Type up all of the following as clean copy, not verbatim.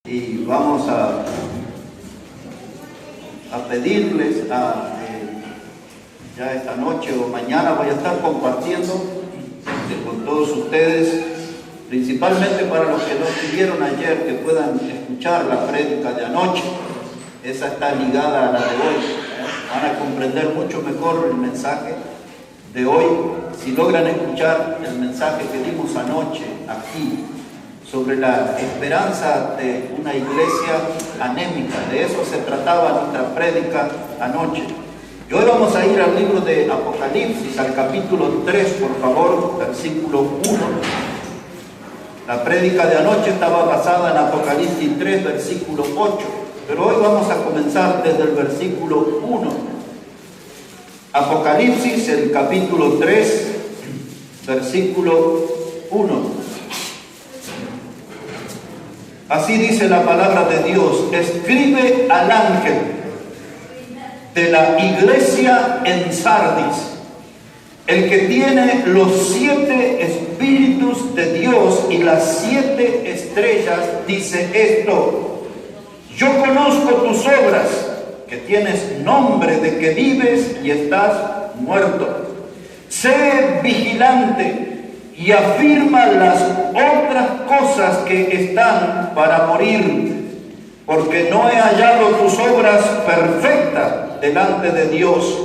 Y vamos a pedirles ya esta noche o mañana voy a estar compartiendo con todos ustedes, principalmente para los que no estuvieron ayer, que puedan escuchar la prédica de anoche. Esa está ligada a la de hoy. Van a comprender mucho mejor el mensaje de hoy si logran escuchar el mensaje que dimos anoche aquí sobre la esperanza de una iglesia anémica. De eso se trataba nuestra prédica anoche. Y hoy vamos a ir al libro de Apocalipsis, al capítulo 3, por favor, versículo 1. La prédica de anoche estaba basada en Apocalipsis 3, versículo 8, pero hoy vamos a comenzar desde el versículo 1. Apocalipsis, el capítulo 3, versículo 1. Así dice la palabra de Dios: escribe al ángel de la iglesia en Sardis, el que tiene los 7 espíritus de Dios y las 7 estrellas, dice esto: yo conozco tus obras, que tienes nombre de que vives y estás muerto. Sé vigilante y afirma las otras cosas que están para morir, porque no he hallado tus obras perfectas delante de Dios.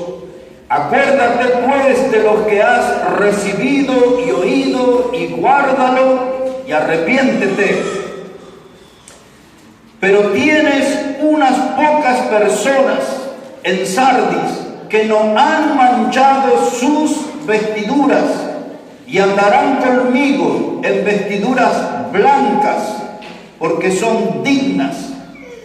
Acuérdate pues de lo que has recibido y oído, y guárdalo y arrepiéntete. Pero tienes unas pocas personas en Sardis que no han manchado sus vestiduras, y andarán conmigo en vestiduras blancas, porque son dignas.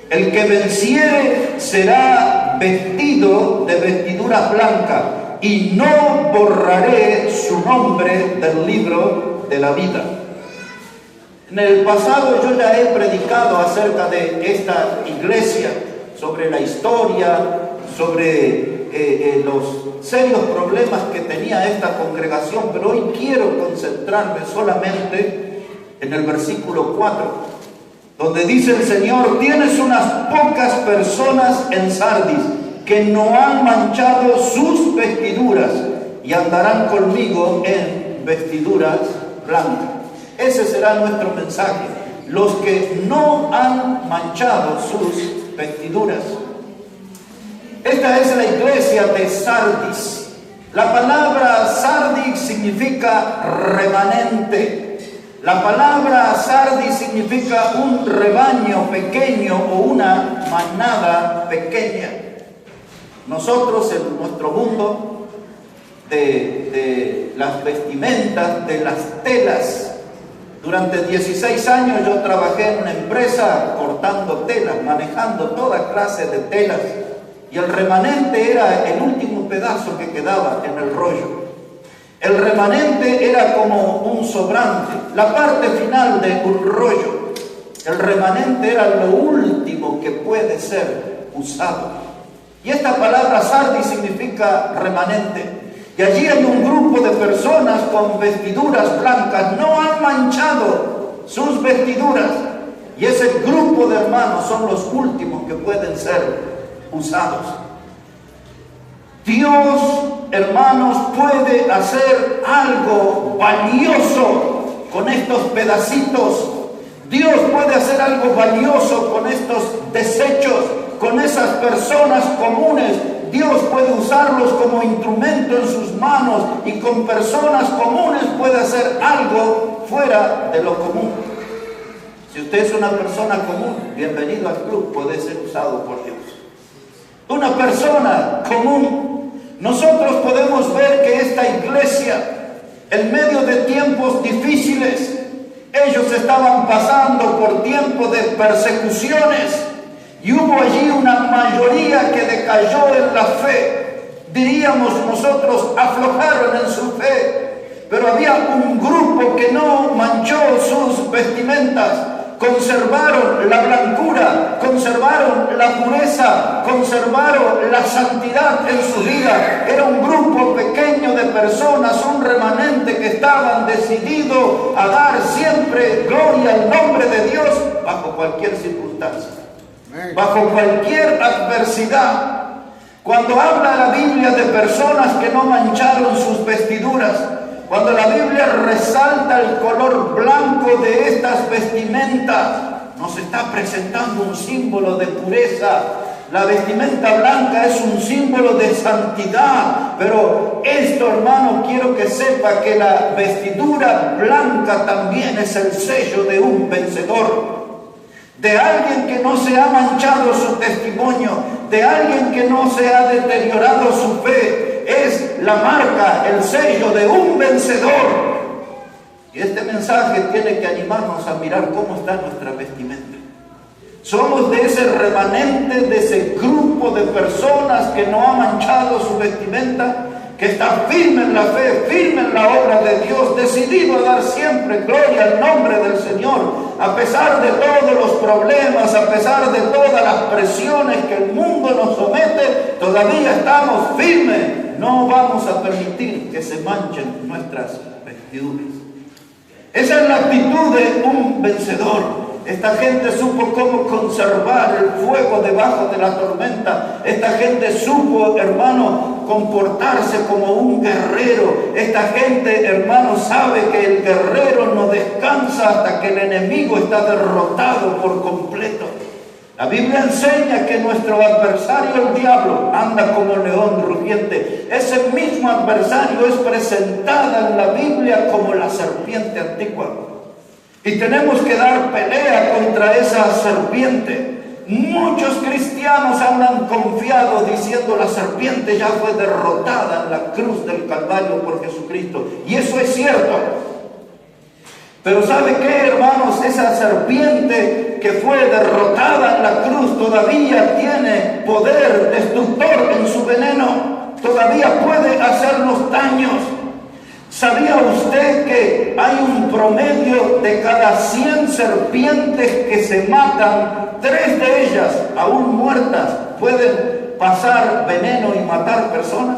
El que venciere será vestido de vestiduras blancas, y no borraré su nombre del libro de la vida. En el pasado yo ya he predicado acerca de esta iglesia, sobre la historia, sobre los serios problemas que tenía esta congregación, pero hoy quiero concentrarme solamente en el versículo 4, donde dice el Señor: tienes unas pocas personas en Sardis que no han manchado sus vestiduras, y andarán conmigo en vestiduras blancas. Ese será nuestro mensaje: los que no han manchado sus vestiduras. Esta es la iglesia de Sardis. La palabra Sardis significa remanente. La palabra Sardis significa un rebaño pequeño o una manada pequeña. Nosotros en nuestro mundo de las vestimentas, de las telas, durante 16 años yo trabajé en una empresa cortando telas, manejando toda clase de telas. Y el remanente era el último pedazo que quedaba en el rollo. El remanente era como un sobrante, la parte final de un rollo. El remanente era lo último que puede ser usado. Y esta palabra Sardis significa remanente. Y allí hay un grupo de personas con vestiduras blancas, no han manchado sus vestiduras. Y ese grupo de hermanos son los últimos que pueden ser usados. Dios, hermanos, puede hacer algo valioso con estos pedacitos. Dios puede hacer algo valioso con estos desechos, con esas personas comunes. Dios puede usarlos como instrumento en sus manos, y con personas comunes puede hacer algo fuera de lo común. Si usted es una persona común, bienvenido al club, puede ser usado por Dios. Una persona común. Nosotros podemos ver que esta iglesia, en medio de tiempos difíciles, ellos estaban pasando por tiempos de persecuciones, y hubo allí una mayoría que decayó en la fe. Diríamos nosotros, aflojaron en su fe. Pero había un grupo que no manchó sus vestimentas, conservaron la blancura, conservaron la pureza, conservaron la santidad en su vida. Era un grupo pequeño de personas, un remanente que estaban decididos a dar siempre gloria al nombre de Dios bajo cualquier circunstancia, bajo cualquier adversidad. Cuando habla la Biblia de personas que no mancharon sus vestiduras, cuando la Biblia resalta el color blanco de estas vestimentas, nos está presentando un símbolo de pureza. La vestimenta blanca es un símbolo de santidad. Pero esto, hermano, quiero que sepa que la vestidura blanca también es el sello de un vencedor. De alguien que no se ha manchado su testimonio, de alguien que no se ha deteriorado su fe. Es la marca, el sello de un vencedor. Y este mensaje tiene que animarnos a mirar cómo está nuestra vestimenta. Somos de ese remanente, de ese grupo de personas que no ha manchado su vestimenta, que está firme en la fe, firme en la obra de Dios, decidido a dar siempre gloria al nombre del Señor, a pesar de todos los problemas, a pesar de todas las presiones que el mundo nos somete, todavía estamos firmes. No vamos a permitir que se manchen nuestras vestiduras. Esa es la actitud de un vencedor. Esta gente supo cómo conservar el fuego debajo de la tormenta. Esta gente supo, hermano, comportarse como un guerrero. Esta gente, hermano, sabe que el guerrero no descansa hasta que el enemigo está derrotado por completo. La Biblia enseña que nuestro adversario, el diablo, anda como león rugiente. Ese mismo adversario es presentada en la Biblia como la serpiente antigua. Y tenemos que dar pelea contra esa serpiente. Muchos cristianos andan confiados diciendo la serpiente ya fue derrotada en la cruz del Calvario por Jesucristo. Y eso es cierto. Pero ¿sabe qué, hermanos? Esa serpiente que fue derrotada en la cruz todavía tiene poder destructor en su veneno. Todavía puede hacernos daños. ¿Sabía usted que hay un promedio de cada 100 serpientes que se matan, 3 de ellas, aún muertas, pueden pasar veneno y matar personas?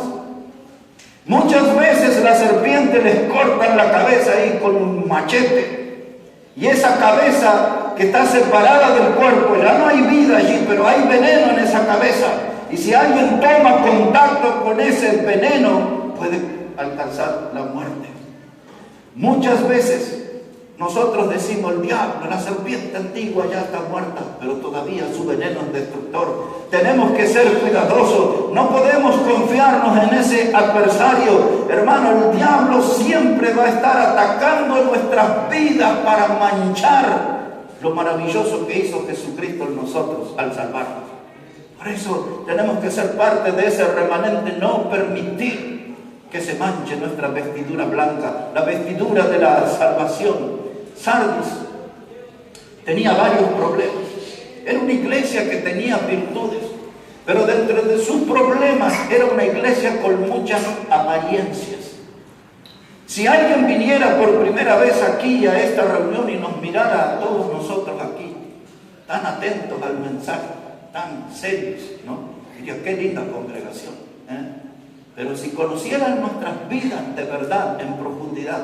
Muchas veces la serpiente les cortan la cabeza ahí con un machete. Y esa cabeza que está separada del cuerpo, ya no hay vida allí, pero hay veneno en esa cabeza. Y si alguien toma contacto con ese veneno, puede alcanzar la muerte. Muchas veces nosotros decimos el diablo, la serpiente antigua ya está muerta, pero todavía su veneno es destructor. Tenemos que ser cuidadosos, no podemos confiarnos en ese adversario. Hermano, el diablo siempre va a estar atacando nuestras vidas para manchar lo maravilloso que hizo Jesucristo en nosotros al salvarnos. Por eso tenemos que ser parte de ese remanente, no permitir que se manche nuestra vestidura blanca, la vestidura de la salvación. Sardis tenía varios problemas. Era una iglesia que tenía virtudes, pero dentro de sus problemas era una iglesia con muchas apariencias. Si alguien viniera por primera vez aquí a esta reunión y nos mirara a todos nosotros aquí, tan atentos al mensaje, tan serios, ¿no? Diría, qué linda congregación, ¿eh? Pero si conocieran nuestras vidas de verdad, en profundidad,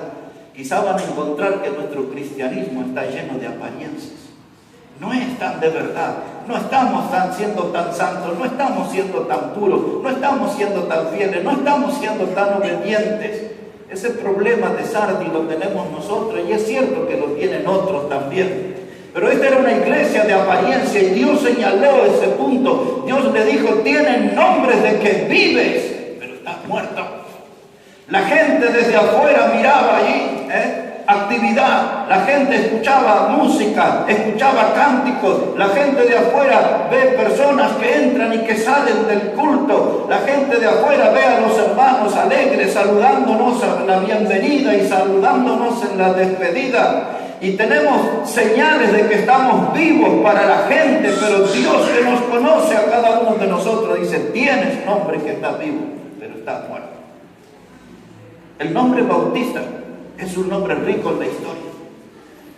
quizá van a encontrar que nuestro cristianismo está lleno de apariencias. No es tan de verdad, no estamos siendo tan santos, no estamos siendo tan puros, no estamos siendo tan fieles, no estamos siendo tan obedientes. Ese problema de Sardis lo tenemos nosotros y es cierto que lo tienen otros también. Pero esta era una iglesia de apariencia y Dios señaló ese punto. Dios le dijo, tienen nombres de que vives, muerto. La gente desde afuera miraba allí actividad, la gente escuchaba música, escuchaba cánticos, la gente de afuera ve personas que entran y que salen del culto, la gente de afuera ve a los hermanos alegres saludándonos a la bienvenida y saludándonos en la despedida. Y tenemos señales de que estamos vivos para la gente, pero Dios, que nos conoce a cada uno de nosotros, dice, tienes nombre que estás vivo, pero estás muerto. El nombre Bautista es un nombre rico en la historia.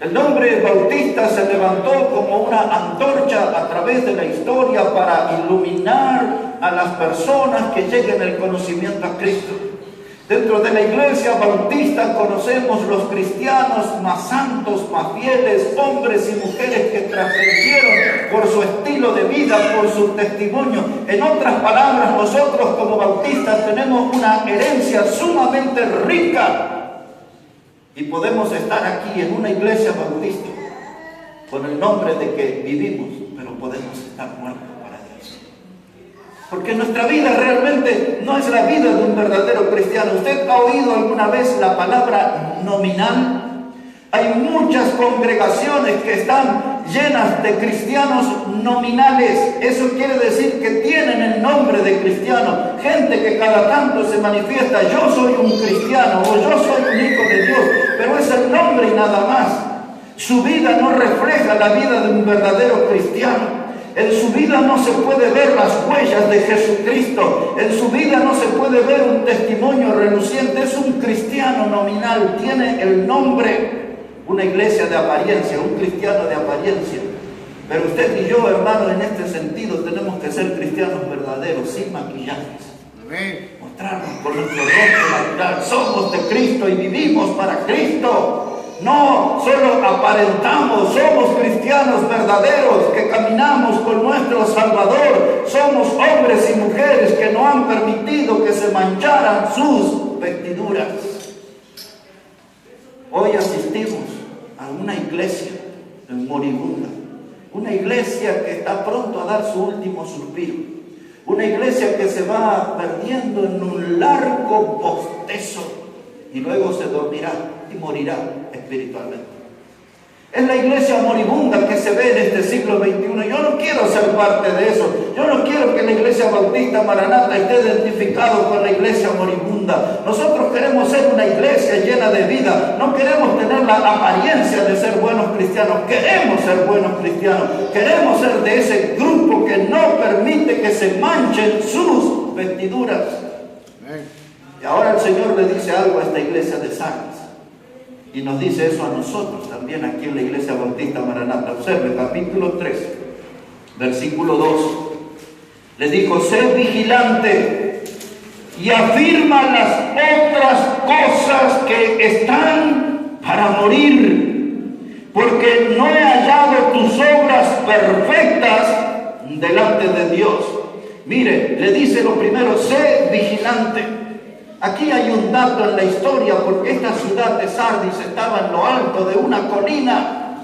El nombre Bautista se levantó como una antorcha a través de la historia para iluminar a las personas que lleguen al conocimiento a Cristo. Dentro de la iglesia bautista conocemos los cristianos más santos, más fieles, hombres y mujeres que trascendieron por su estilo de vida, por su testimonio. En otras palabras, nosotros como bautistas tenemos una herencia sumamente rica y podemos estar aquí en una iglesia bautista con el nombre de que vivimos, pero podemos estar muertos. Porque nuestra vida realmente no es la vida de un verdadero cristiano. ¿Usted ha oído alguna vez la palabra nominal? Hay muchas congregaciones que están llenas de cristianos nominales. Eso quiere decir que tienen el nombre de cristiano. Gente que cada tanto se manifiesta, yo soy un cristiano o yo soy un hijo de Dios, pero es el nombre y nada más. Su vida no refleja la vida de un verdadero cristiano. En su vida no se puede ver las huellas de Jesucristo. En su vida no se puede ver un testimonio reluciente. Es un cristiano nominal. Tiene el nombre. Una iglesia de apariencia, un cristiano de apariencia. Pero usted y yo, hermano, en este sentido tenemos que ser cristianos verdaderos, sin maquillajes. Mostrarnos con nuestro rostro natural. Somos de Cristo y vivimos para Cristo. No solo aparentamos, somos cristianos verdaderos que caminamos con nuestro Salvador. Somos hombres y mujeres que no han permitido que se mancharan sus vestiduras. Hoy asistimos a una iglesia moribunda, una iglesia que está pronto a dar su último suspiro, una iglesia que se va perdiendo en un largo bostezo y luego se dormirá y morirá espiritualmente. Es la iglesia moribunda que se ve en este siglo XXI. Yo no quiero ser parte de eso. Yo no quiero que la iglesia bautista Maranata esté identificado con la iglesia moribunda. Nosotros queremos ser una iglesia llena de vida. No queremos tener la apariencia de ser buenos cristianos. Queremos ser buenos cristianos. Queremos ser de ese grupo que no permite que se manchen sus vestiduras. Y ahora el Señor le dice algo a esta iglesia de Sardis. Y nos dice eso a nosotros también aquí en la iglesia bautista Maranata. Observe, capítulo 3, versículo 2. Le dijo, sé vigilante y afirma las otras cosas que están para morir, porque no he hallado tus obras perfectas delante de Dios. Mire, le dice lo primero, sé vigilante. Aquí hay un dato en la historia, porque esta ciudad de Sardis estaba en lo alto de una colina.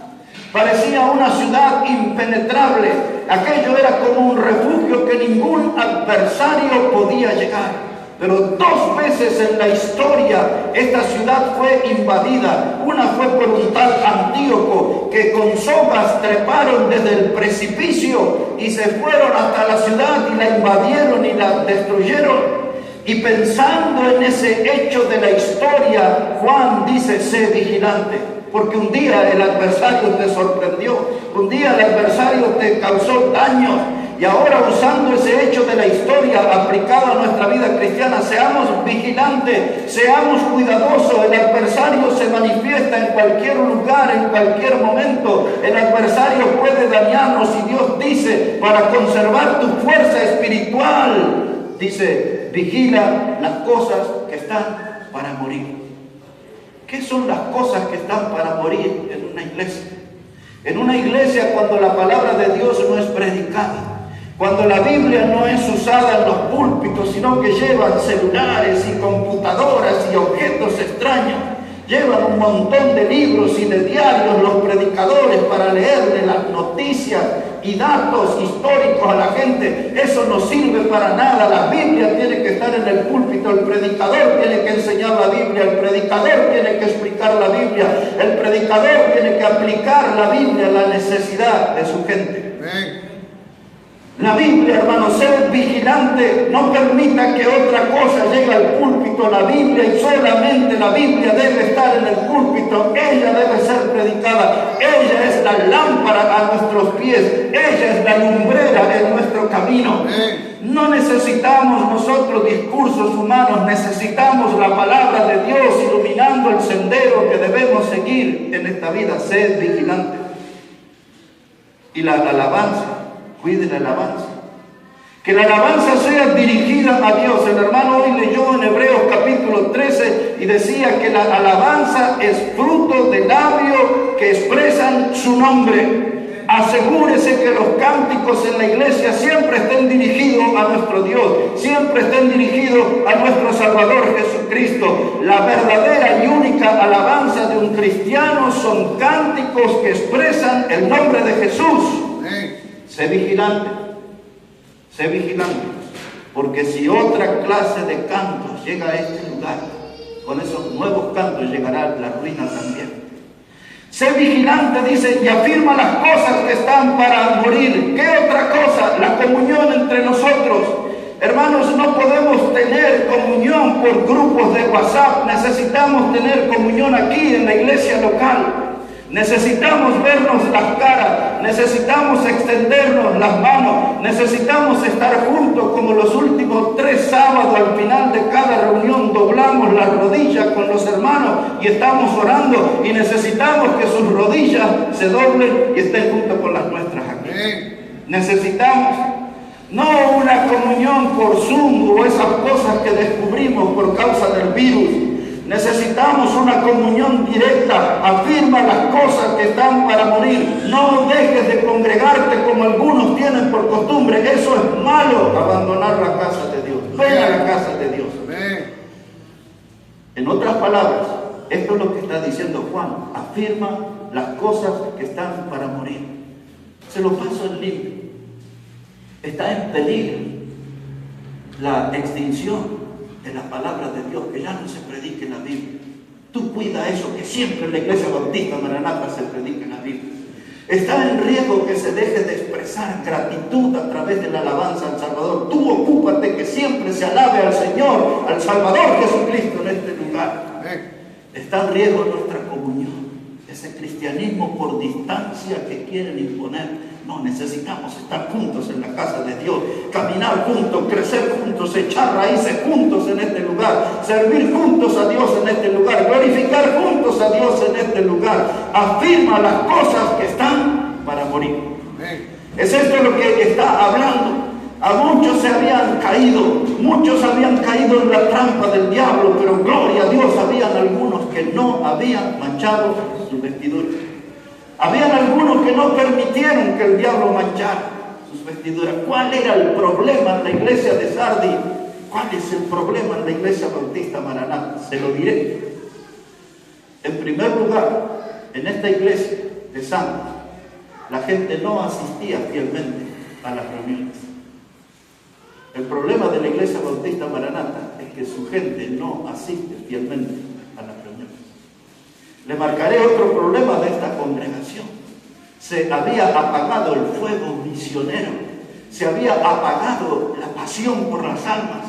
Parecía una ciudad impenetrable. Aquello era como un refugio que ningún adversario podía llegar. Pero 2 veces en la historia esta ciudad fue invadida. Una fue por un tal Antíoco que con sogas treparon desde el precipicio y se fueron hasta la ciudad y la invadieron y la destruyeron. Y pensando en ese hecho de la historia, Juan dice, sé vigilante, porque un día el adversario te sorprendió, un día el adversario te causó daños, y ahora usando ese hecho de la historia aplicado a nuestra vida cristiana, seamos vigilantes, seamos cuidadosos. El adversario se manifiesta en cualquier lugar, en cualquier momento. El adversario puede dañarnos y Dios dice, para conservar tu fuerza espiritual, dice, vigila las cosas que están para morir. ¿Qué son las cosas que están para morir en una iglesia? En una iglesia, cuando la palabra de Dios no es predicada, cuando la Biblia no es usada en los púlpitos, sino que llevan celulares y computadoras y objetos extraños, llevan un montón de libros y de diarios los predicadores para leerle las noticias y datos históricos a la gente. Eso no sirve para nada. La Biblia tiene que estar en el púlpito, el predicador tiene que enseñar la Biblia, el predicador tiene que explicar la Biblia, el predicador tiene que aplicar la Biblia a la necesidad de su gente. La Biblia, hermano, ser vigilante, no permita que otra cosa llegue al púlpito. La Biblia y solamente la Biblia debe estar en el púlpito. Ella debe ser predicada. Ella es la lámpara a nuestros pies. Ella es la lumbrera en nuestro nuestro camino. No necesitamos nosotros discursos humanos, necesitamos la palabra de Dios iluminando el sendero que debemos seguir en esta vida. Sed vigilante. Y la alabanza, cuide la alabanza. Que la alabanza sea dirigida a Dios. El hermano hoy leyó en Hebreos capítulo 13 y decía que la alabanza es fruto de labios que expresan su nombre. Asegúrese que los cánticos en la iglesia siempre estén dirigidos a nuestro Dios, siempre estén dirigidos a nuestro Salvador Jesucristo. La verdadera y única alabanza de un cristiano son cánticos que expresan el nombre de Jesús. Sé vigilante. Sé vigilante, porque si otra clase de cantos llega a este lugar, con esos nuevos cantos llegará la ruina también. Sé vigilante, dice, y afirma las cosas que están para morir. ¿Qué otra cosa? La comunión entre nosotros. Hermanos, no podemos tener comunión por grupos de WhatsApp. Necesitamos tener comunión aquí en la iglesia local. Necesitamos vernos las caras, necesitamos extendernos las manos, necesitamos estar juntos como los últimos 3 sábados. Al final de cada reunión doblamos las rodillas con los hermanos y estamos orando, y necesitamos que sus rodillas se doblen y estén junto con las nuestras aquí. Necesitamos no una comunión por Zoom o esas cosas que descubrimos por causa del virus. Necesitamos una comunión directa. Afirma las cosas que están para morir. No dejes de congregarte como algunos tienen por costumbre. Eso es malo, abandonar la casa de Dios. Ven a la casa de Dios. En otras palabras, esto es lo que está diciendo Juan. Afirma las cosas que están para morir. Se lo paso en limpio. Está en peligro la extinción de la palabra de Dios, que ya no se predique la Biblia. Tú cuida eso, que siempre en la iglesia bautista Maranata se predique la Biblia. Está en riesgo que se deje de expresar gratitud a través de la alabanza al Salvador. Tú ocúpate que siempre se alabe al Señor, al Salvador Jesucristo en este lugar. Está en riesgo nuestra comunión, ese cristianismo por distancia que quieren imponer. No, necesitamos estar juntos en la casa de Dios, caminar juntos, crecer juntos, echar raíces juntos en este lugar, servir juntos a Dios en este lugar, glorificar juntos a Dios en este lugar. Afirma las cosas que están para morir. Es esto lo que está hablando. A muchos se habían caído, muchos habían caído en la trampa del diablo, pero gloria a Dios, habían algunos que no habían manchado su vestidura. Habían algunos que no permitieron que el diablo manchara sus vestiduras. ¿Cuál era el problema en la iglesia de Sardis? ¿Cuál es el problema en la iglesia bautista Maranata? Se lo diré. En primer lugar, en esta iglesia de Sardis, la gente no asistía fielmente a las reuniones. El problema de la iglesia bautista Maranata es que su gente no asiste fielmente a las reuniones. Le marcaré otro problema de esta congregación. Se había apagado el fuego misionero. Se había apagado la pasión por las almas.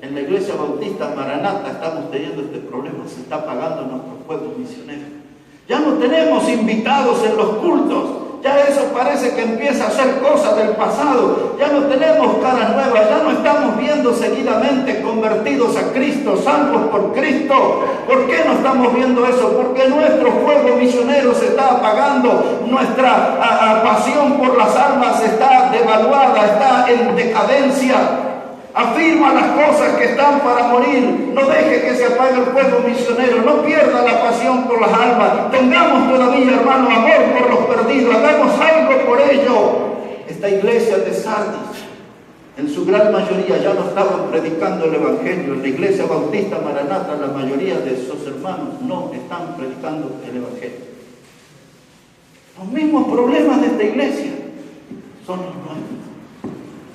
En la iglesia bautista Maranata estamos teniendo este problema. Se está apagando nuestro fuego misionero. Ya no tenemos invitados en los cultos. Ya eso parece que empieza a ser cosa del pasado. Ya no tenemos caras nuevas. Ya no estamos viendo seguidamente convertidos a Cristo, salvos por Cristo. ¿Por qué no estamos viendo eso? Porque nuestro fuego misionero se está apagando. Nuestra pasión por las almas está devaluada, está en decadencia. Afirma las cosas que están para morir. No deje que se apague el fuego misionero. No pierda la pasión por las almas. Tengamos todavía, hermano, amor por los perdidos. Hagamos algo por ello. Esta iglesia de Sardis, en su gran mayoría, ya no estaban predicando el Evangelio. En la iglesia bautista Maranata, la mayoría de sus hermanos no están predicando el Evangelio. Los mismos problemas de esta iglesia son los nuestros.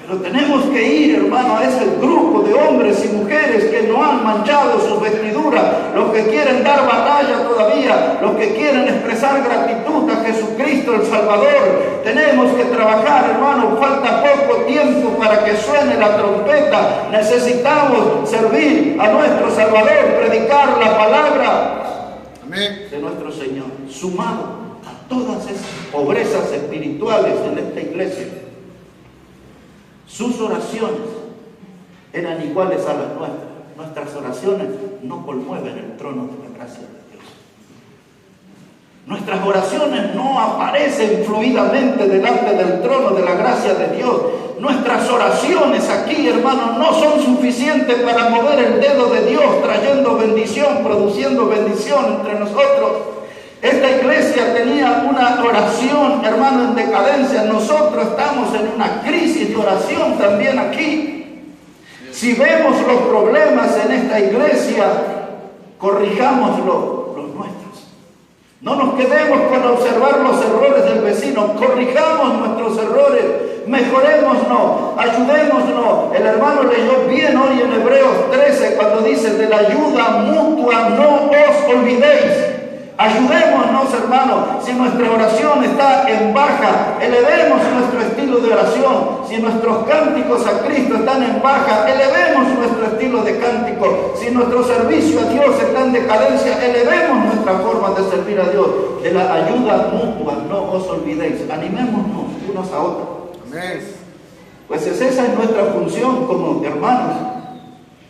Pero tenemos que ir, hermano, a ese grupo de hombres y mujeres que no han manchado sus vestiduras, los que quieren dar batalla todavía, los que quieren expresar gratitud a Jesucristo el Salvador. Tenemos que trabajar, hermano, falta poco tiempo para que suene la trompeta. Necesitamos servir a nuestro Salvador, predicar la palabra de nuestro Señor, sumado a todas esas pobrezas espirituales en esta iglesia. Sus oraciones eran iguales a las nuestras. Nuestras oraciones no conmueven el trono de la gracia de Dios. Nuestras oraciones no aparecen fluidamente delante del trono de la gracia de Dios. Nuestras oraciones aquí, hermanos, no son suficientes para mover el dedo de Dios, trayendo bendición, produciendo bendición entre nosotros. Esta iglesia tenía una oración, hermano, en decadencia. Nosotros estamos en una crisis de oración también aquí. Si vemos los problemas en esta iglesia, corrijámoslo, los nuestros. No nos quedemos con observar los errores del vecino, corrijamos nuestros errores, mejorémonos, ayudémonos. El hermano leyó bien hoy en Hebreos 13 cuando dice: de la ayuda mutua no os olvidéis. Ayudémonos, hermanos. Si nuestra oración está en baja, elevemos nuestro estilo de oración. Si nuestros cánticos a Cristo están en baja, elevemos nuestro estilo de cántico. Si nuestro servicio a Dios está en decadencia, elevemos nuestra forma de servir a Dios. De la ayuda mutua no os olvidéis. Animémonos unos a otros. Amén. Pues esa es nuestra función como hermanos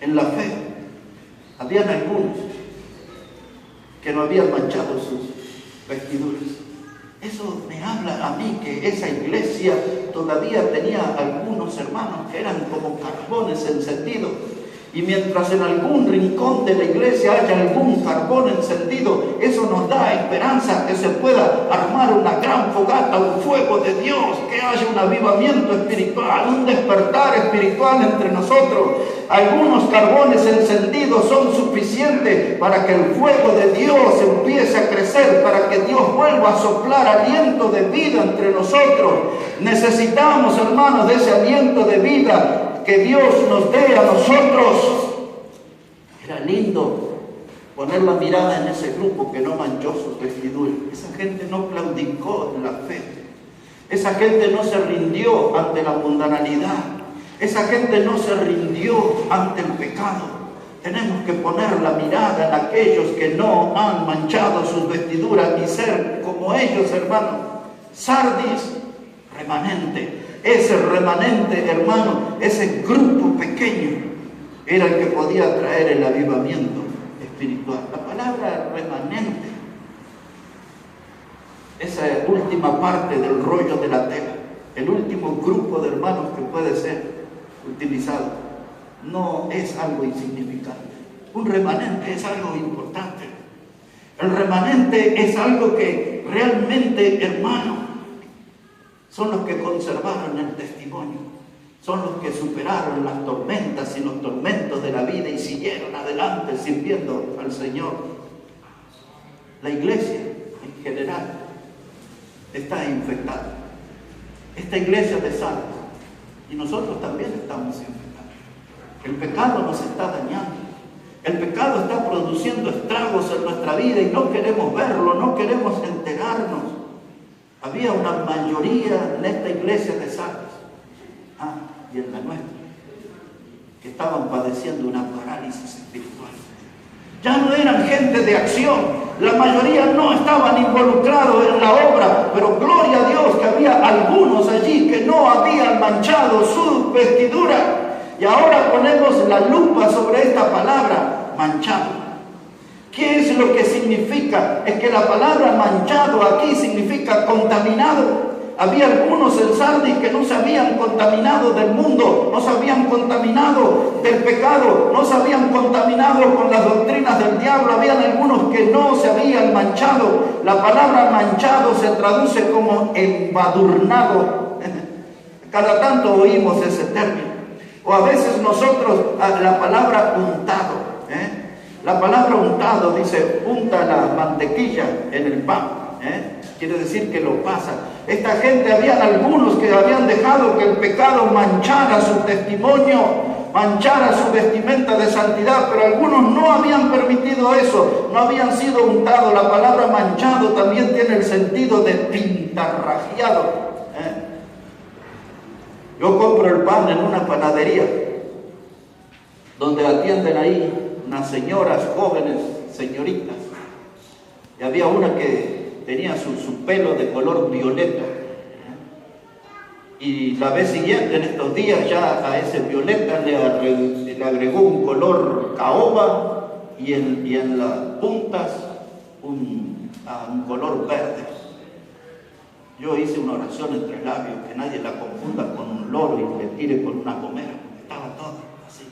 en la fe. Habían algunos que no habían manchado sus vestiduras. Eso me habla a mí que esa iglesia todavía tenía algunos hermanos que eran como carbones encendidos. Y mientras en algún rincón de la iglesia haya algún carbón encendido, eso nos da esperanza que se pueda armar una gran fogata, un fuego de Dios, que haya un avivamiento espiritual, un despertar espiritual entre nosotros. Algunos carbones encendidos son suficientes para que el fuego de Dios empiece a crecer, para que Dios vuelva a soplar aliento de vida entre nosotros. Necesitamos, hermanos, de ese aliento de vida que Dios nos dé a nosotros. Era lindo poner la mirada en ese grupo que no manchó sus vestiduras. Esa gente no claudicó en la fe. Esa gente no se rindió ante la mundanalidad. Esa gente no se rindió ante el pecado. Tenemos que poner la mirada en aquellos que no han manchado sus vestiduras y ser como ellos, hermanos. Sardis, remanente. Ese remanente, hermano, ese grupo pequeño, era el que podía traer el avivamiento espiritual. La palabra remanente, esa última parte del rollo de la tela, el último grupo de hermanos que puede ser utilizado, no es algo insignificante. Un remanente es algo importante. El remanente es algo que realmente, hermano, son los que conservaron el testimonio, son los que superaron las tormentas y los tormentos de la vida y siguieron adelante sirviendo al Señor. La iglesia en general está infectada. Esta iglesia de Sardis, y nosotros también estamos infectados. El pecado nos está dañando. El pecado está produciendo estragos en nuestra vida y no queremos verlo, no queremos enterarnos. Había una mayoría en esta iglesia de Sardis, y en la nuestra, que estaban padeciendo una parálisis espiritual. Ya no eran gente de acción, la mayoría no estaban involucrados en la obra, pero gloria a Dios que había algunos allí que no habían manchado su vestidura. Y ahora ponemos la lupa sobre esta palabra, manchado. ¿Qué es lo que significa? Es que la palabra manchado aquí significa contaminado. Había algunos en Sardis que no se habían contaminado del mundo, no se habían contaminado del pecado, no se habían contaminado con las doctrinas del diablo. Habían algunos que no se habían manchado. La palabra manchado se traduce como embadurnado. Cada tanto oímos ese término. O a veces nosotros la palabra untado. La palabra untado dice, unta la mantequilla en el pan. Quiere decir que lo pasa. Esta gente, habían algunos que habían dejado que el pecado manchara su testimonio, manchara su vestimenta de santidad, pero algunos no habían permitido eso, no habían sido untados. La palabra manchado también tiene el sentido de pintarrajeado. Yo compro el pan en una panadería, donde atienden ahí unas señoras jóvenes, señoritas, y había una que tenía su pelo de color violeta, Y la vez siguiente, en estos días, ya a ese violeta le agregó un color caoba y en las puntas un color verde. Yo hice una oración entre labios, que nadie la confunda con un loro y le tire con una gomera, porque estaba todo así.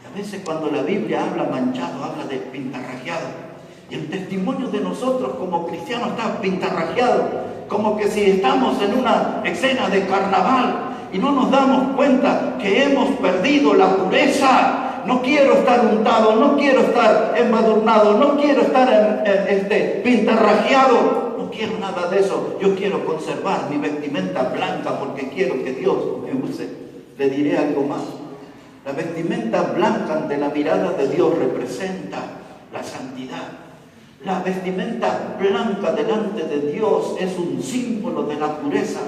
Y a veces cuando la Biblia habla manchado, habla de pintarrajeado. Y el testimonio de nosotros como cristianos está pintarrajeado, como que si estamos en una escena de carnaval y no nos damos cuenta que hemos perdido la pureza. No quiero estar untado, no quiero estar embadurnado, no quiero estar pintarrajeado, no quiero nada de eso. Yo quiero conservar mi vestimenta blanca porque quiero que Dios me use. Le diré algo más. La vestimenta blanca ante la mirada de Dios representa la santidad. La vestimenta blanca delante de Dios es un símbolo de la pureza.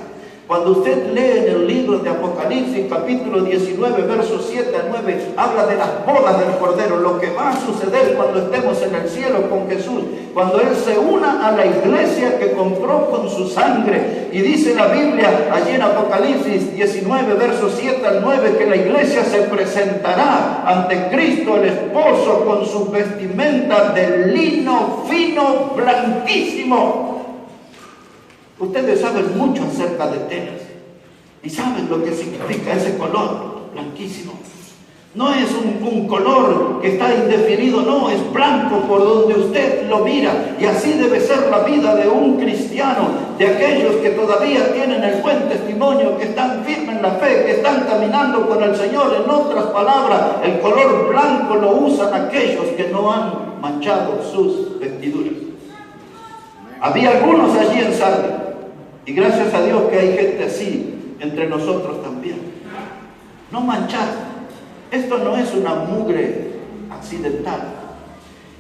Cuando usted lee en el libro de Apocalipsis, capítulo 19, versos 7 a 9, habla de las bodas del Cordero, lo que va a suceder cuando estemos en el cielo con Jesús, cuando Él se una a la iglesia que compró con su sangre. Y dice la Biblia allí en Apocalipsis 19, versos 7 al 9, que la iglesia se presentará ante Cristo el esposo con su vestimenta de lino fino, blanquísimo. Ustedes saben mucho acerca de telas y saben lo que significa ese color blanquísimo. No es un color que está indefinido, no, es blanco por donde usted lo mira. Y así debe ser la vida de un cristiano, de aquellos que todavía tienen el buen testimonio, que están firmes en la fe, que están caminando con el Señor. En otras palabras, el color blanco lo usan aquellos que no han manchado sus vestiduras. Había algunos allí en Sardis, y gracias a Dios que hay gente así entre nosotros también. No manchar. Esto no es una mugre accidental.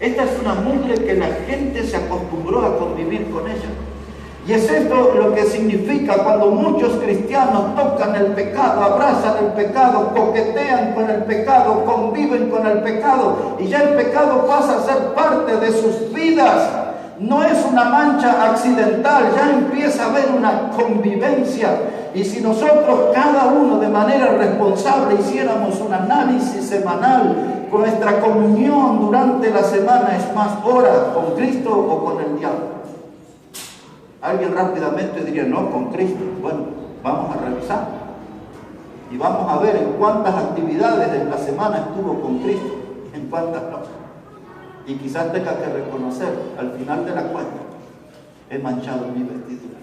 Esta es una mugre que la gente se acostumbró a convivir con ella. Y es esto lo que significa cuando muchos cristianos tocan el pecado, abrazan el pecado, coquetean con el pecado, conviven con el pecado, y ya el pecado pasa a ser parte de sus vidas. No es una mancha accidental, ya empieza a haber una convivencia. Y si nosotros cada uno de manera responsable hiciéramos un análisis semanal, con nuestra comunión durante la semana es más horas con Cristo o con el diablo. Alguien rápidamente diría, no, con Cristo. Bueno, vamos a revisar y vamos a ver en cuántas actividades de la semana estuvo con Cristo, en cuántas no. Y quizás tenga que reconocer al final de la cuenta, he manchado mi vestidura.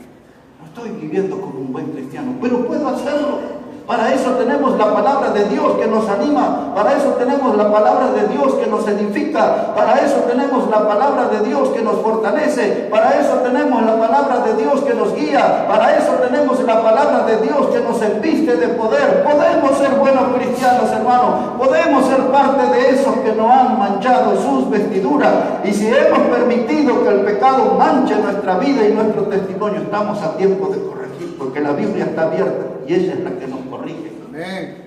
No estoy viviendo como un buen cristiano, pero puedo hacerlo. Para eso tenemos la palabra de Dios que nos anima, para eso tenemos la palabra de Dios que nos edifica, para eso tenemos la palabra de Dios que nos fortalece, para eso tenemos la palabra de Dios que nos guía, para eso tenemos la palabra de Dios que nos embiste de poder. Podemos ser buenos cristianos, hermanos, podemos ser parte de esos que no han manchado sus vestiduras. Y si hemos permitido que el pecado manche nuestra vida y nuestro testimonio, estamos a tiempo de corregir, porque la Biblia está abierta y ella es la que nos corrige. Amén.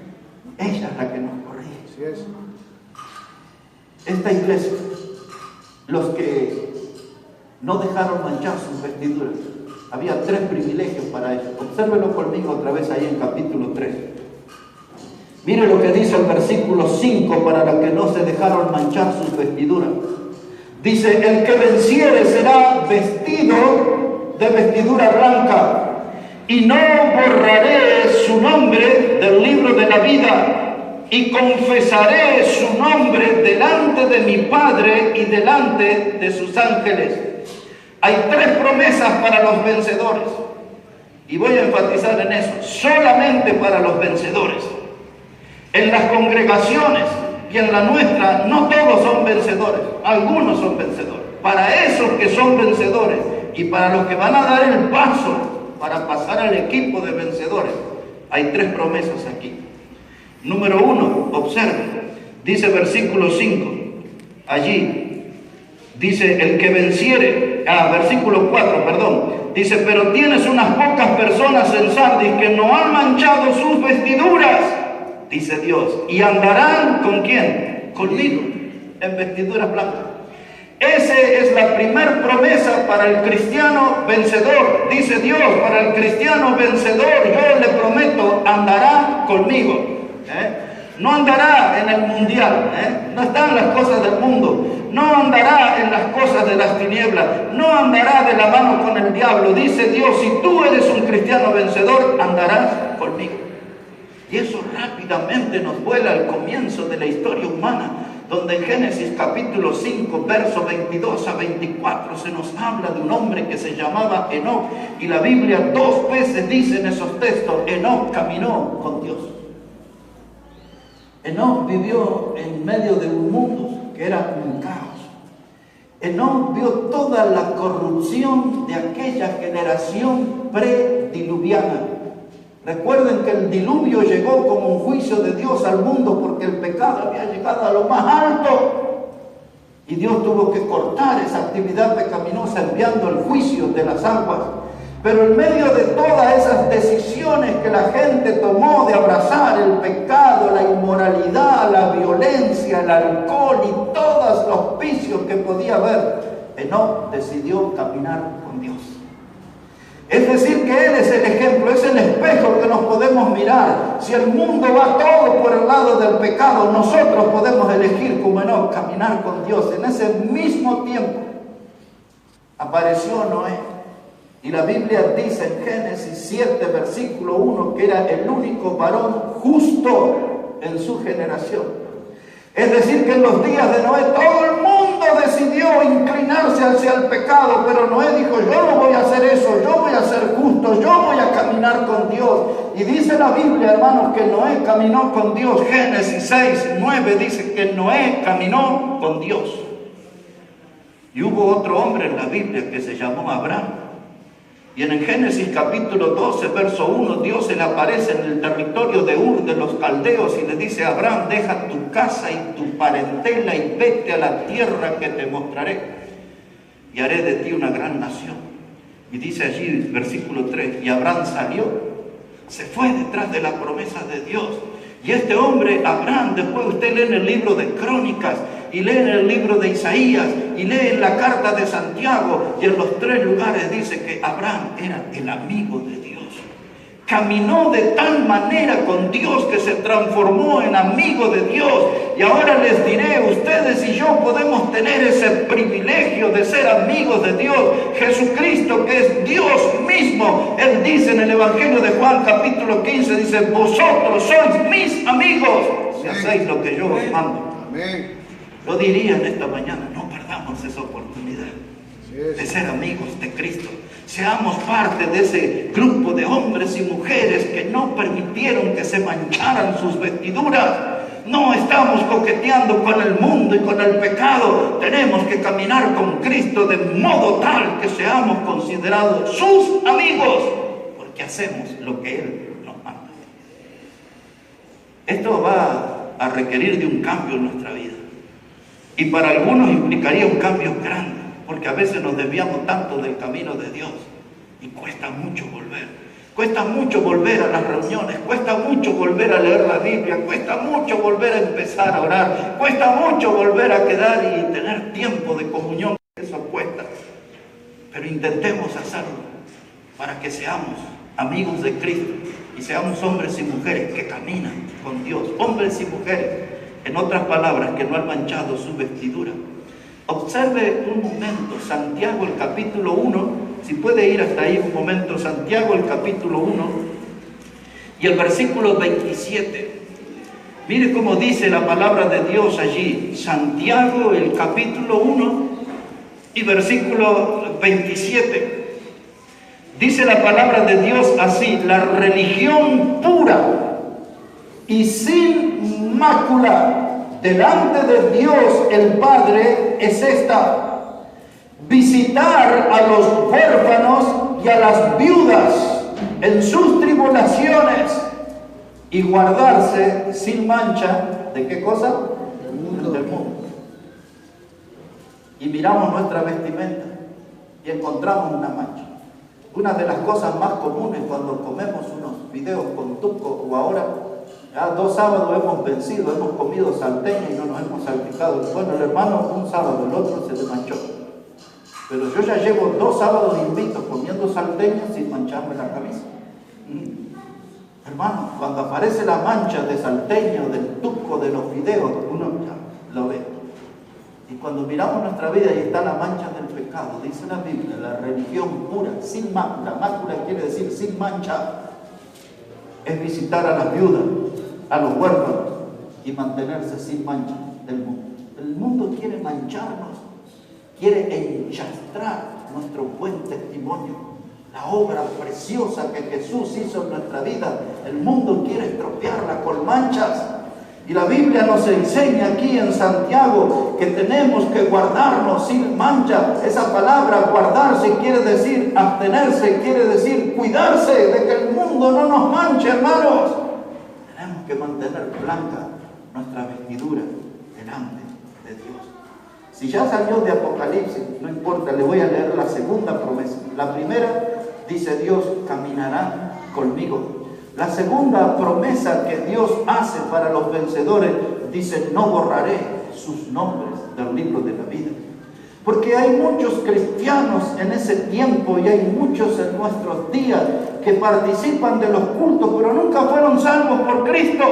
Ella es la que nos corrige. Así es. Esta iglesia, los que no dejaron manchar sus vestiduras, había 3 privilegios para ellos. Obsérvenlo conmigo otra vez ahí en capítulo 3. Mire lo que dice el versículo 5 para los que no se dejaron manchar sus vestiduras. Dice, el que venciere será vestido de vestidura blanca, y no borraré su nombre del libro de la vida, y confesaré su nombre delante de mi Padre y delante de sus ángeles. Hay 3 promesas para los vencedores, y voy a enfatizar en eso, solamente para los vencedores. En las congregaciones y en la nuestra no todos son vencedores, algunos son vencedores. Para esos que son vencedores y para los que van a dar el paso para pasar al equipo de vencedores, hay 3 promesas aquí. Número 1, observe, dice versículo 5, allí, dice el que venciere, versículo 4, perdón, dice, pero tienes unas pocas personas en Sardis que no han manchado sus vestiduras, dice Dios, y andarán ¿con quién? Conmigo, en vestiduras blancas. Esa es la primer promesa para el cristiano vencedor. Dice Dios, para el cristiano vencedor, yo le prometo, andará conmigo. No andará en el mundial, no está en las cosas del mundo, no andará en las cosas de las tinieblas, no andará de la mano con el diablo. Dice Dios, si tú eres un cristiano vencedor, andarás conmigo. Y eso rápidamente nos vuela al comienzo de la historia humana, donde en Génesis capítulo 5, versos 22 a 24, se nos habla de un hombre que se llamaba Enoc. Y la Biblia 2 veces dice en esos textos, Enoc caminó con Dios. Enoc vivió en medio de un mundo que era un caos. Enoc vio toda la corrupción de aquella generación prediluviana. Recuerden que el diluvio llegó como un juicio de Dios al mundo porque el pecado había llegado a lo más alto. Y Dios tuvo que cortar esa actividad pecaminosa enviando el juicio de las aguas. Pero en medio de todas esas decisiones que la gente tomó de abrazar el pecado, la inmoralidad, la violencia, el alcohol y todos los vicios que podía haber, Enoc decidió caminar con Dios. Es decir, que Él es el ejemplo, es el espejo que nos podemos mirar. Si el mundo va todo por el lado del pecado, nosotros podemos elegir como Enoc caminar con Dios. En ese mismo tiempo apareció Noé. Y la Biblia dice en Génesis 7, versículo 1, que era el único varón justo en su generación. Es decir, que en los días de Noé todo el mundo decidió inclinarse hacia el pecado, pero Noé dijo, yo no voy a hacer eso, yo voy a ser justo, yo voy a caminar con Dios. Y dice la Biblia, hermanos, que Noé caminó con Dios. Génesis 6, 9 dice que Noé caminó con Dios. Y hubo otro hombre en la Biblia que se llamó Abraham. Y en el Génesis capítulo 12, verso 1, Dios se le aparece en el territorio de Ur de los caldeos y le dice a Abraham, deja tu casa y tu parentela y vete a la tierra que te mostraré. Y haré de ti una gran nación. Y dice allí, versículo 3, y Abraham salió, se fue detrás de la promesa de Dios. Y este hombre, Abraham, después usted lee en el libro de Crónicas, y lee en el libro de Isaías, y lee en la carta de Santiago, y en los 3 lugares dice que Abraham era el amigo de Dios. Caminó de tal manera con Dios que se transformó en amigo de Dios. Y ahora les diré, ustedes y yo podemos tener ese privilegio de ser amigos de Dios. Jesucristo, que es Dios mismo, Él dice en el Evangelio de Juan capítulo 15, dice, vosotros sois mis amigos si hacéis lo que yo os mando. Amén. Yo diría en esta mañana, no perdamos esa oportunidad de ser amigos de Cristo. Seamos parte de ese grupo de hombres y mujeres que no permitieron que se mancharan sus vestiduras. No estamos coqueteando con el mundo y con el pecado. Tenemos que caminar con Cristo de modo tal que seamos considerados sus amigos, porque hacemos lo que Él nos manda. Esto va a requerir de un cambio en nuestra vida. Y para algunos implicaría un cambio grande, porque a veces nos desviamos tanto del camino de Dios y cuesta mucho volver. Cuesta mucho volver a las reuniones, cuesta mucho volver a leer la Biblia, cuesta mucho volver a empezar a orar, cuesta mucho volver a quedar y tener tiempo de comunión. Eso cuesta. Pero intentemos hacerlo para que seamos amigos de Cristo y seamos hombres y mujeres que caminan con Dios. Hombres y mujeres, en otras palabras, que no han manchado su vestidura. Observe un momento Santiago el capítulo 1, si puede ir hasta ahí un momento, Santiago el capítulo 1 y el versículo 27. Mire cómo dice la palabra de Dios allí, Santiago el capítulo 1 y versículo 27. Dice la palabra de Dios así, la religión pura y sin mácula delante de Dios el Padre es esta: visitar a los huérfanos y a las viudas en sus tribulaciones y guardarse sin mancha, ¿de qué cosa? Del mundo. Y miramos nuestra vestimenta y encontramos una mancha. Una de las cosas más comunes cuando comemos unos fideos con tuco o ahora, ya 2 sábados hemos vencido, hemos comido salteña y no nos hemos salpicado. Bueno, el hermano un sábado, el otro se le manchó. Pero yo ya llevo 2 sábados invitos comiendo salteña sin mancharme la camisa. Hermano, cuando aparece la mancha de salteño, del tuco, de los fideos, uno ya lo ve. Y cuando miramos nuestra vida, ahí está la mancha del pecado. Dice la Biblia, la religión pura, sin mácula. Mácula quiere decir sin mancha. Es visitar a las viudas, a los huérfanos y mantenerse sin mancha del mundo. El mundo quiere mancharnos, quiere enchastrar nuestro buen testimonio. La obra preciosa que Jesús hizo en nuestra vida, el mundo quiere estropearla con manchas. Y la Biblia nos enseña aquí en Santiago que tenemos que guardarnos sin mancha. Esa palabra guardarse quiere decir abstenerse, quiere decir cuidarse de que el mundo no nos manche, hermanos. Tenemos que mantener blanca nuestra vestidura delante de Dios. Si ya salió de Apocalipsis, no importa, le voy a leer la segunda promesa. La primera dice Dios, caminarán conmigo. La segunda promesa que Dios hace para los vencedores dice, no borraré sus nombres del libro de la vida. Porque hay muchos cristianos en ese tiempo y hay muchos en nuestros días que participan de los cultos, pero nunca fueron salvos por Cristo.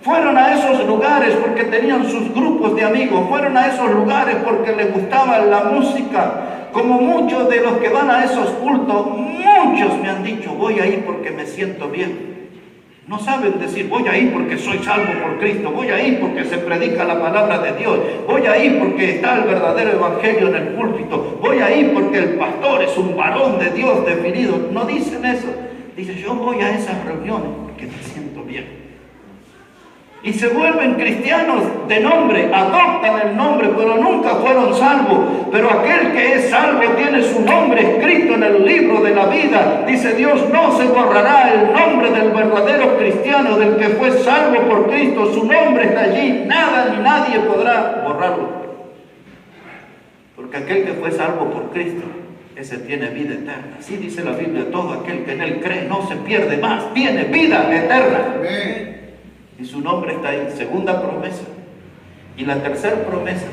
Fueron a esos lugares porque tenían sus grupos de amigos, fueron a esos lugares porque les gustaba la música. Como muchos de los que van a esos cultos, muchos me han dicho, voy ahí porque me siento bien. No saben decir, voy ahí porque soy salvo por Cristo, voy ahí porque se predica la palabra de Dios, voy ahí porque está el verdadero evangelio en el púlpito, voy ahí porque el pastor es un varón de Dios definido. No dicen eso. Dicen, yo voy a esas reuniones porque me siento bien. Y se vuelven cristianos de nombre, adoptan el nombre, pero nunca fueron salvos. Pero aquel que es salvo tiene su nombre escrito en el libro de la vida. Dice Dios, no se borrará el nombre del verdadero cristiano, del que fue salvo por Cristo. Su nombre está allí, nada ni nadie podrá borrarlo. Porque aquel que fue salvo por Cristo, ese tiene vida eterna. Así dice la Biblia, todo aquel que en él cree no se pierde más, tiene vida eterna. Amén. Y su nombre está ahí, segunda promesa. Y la tercera promesa,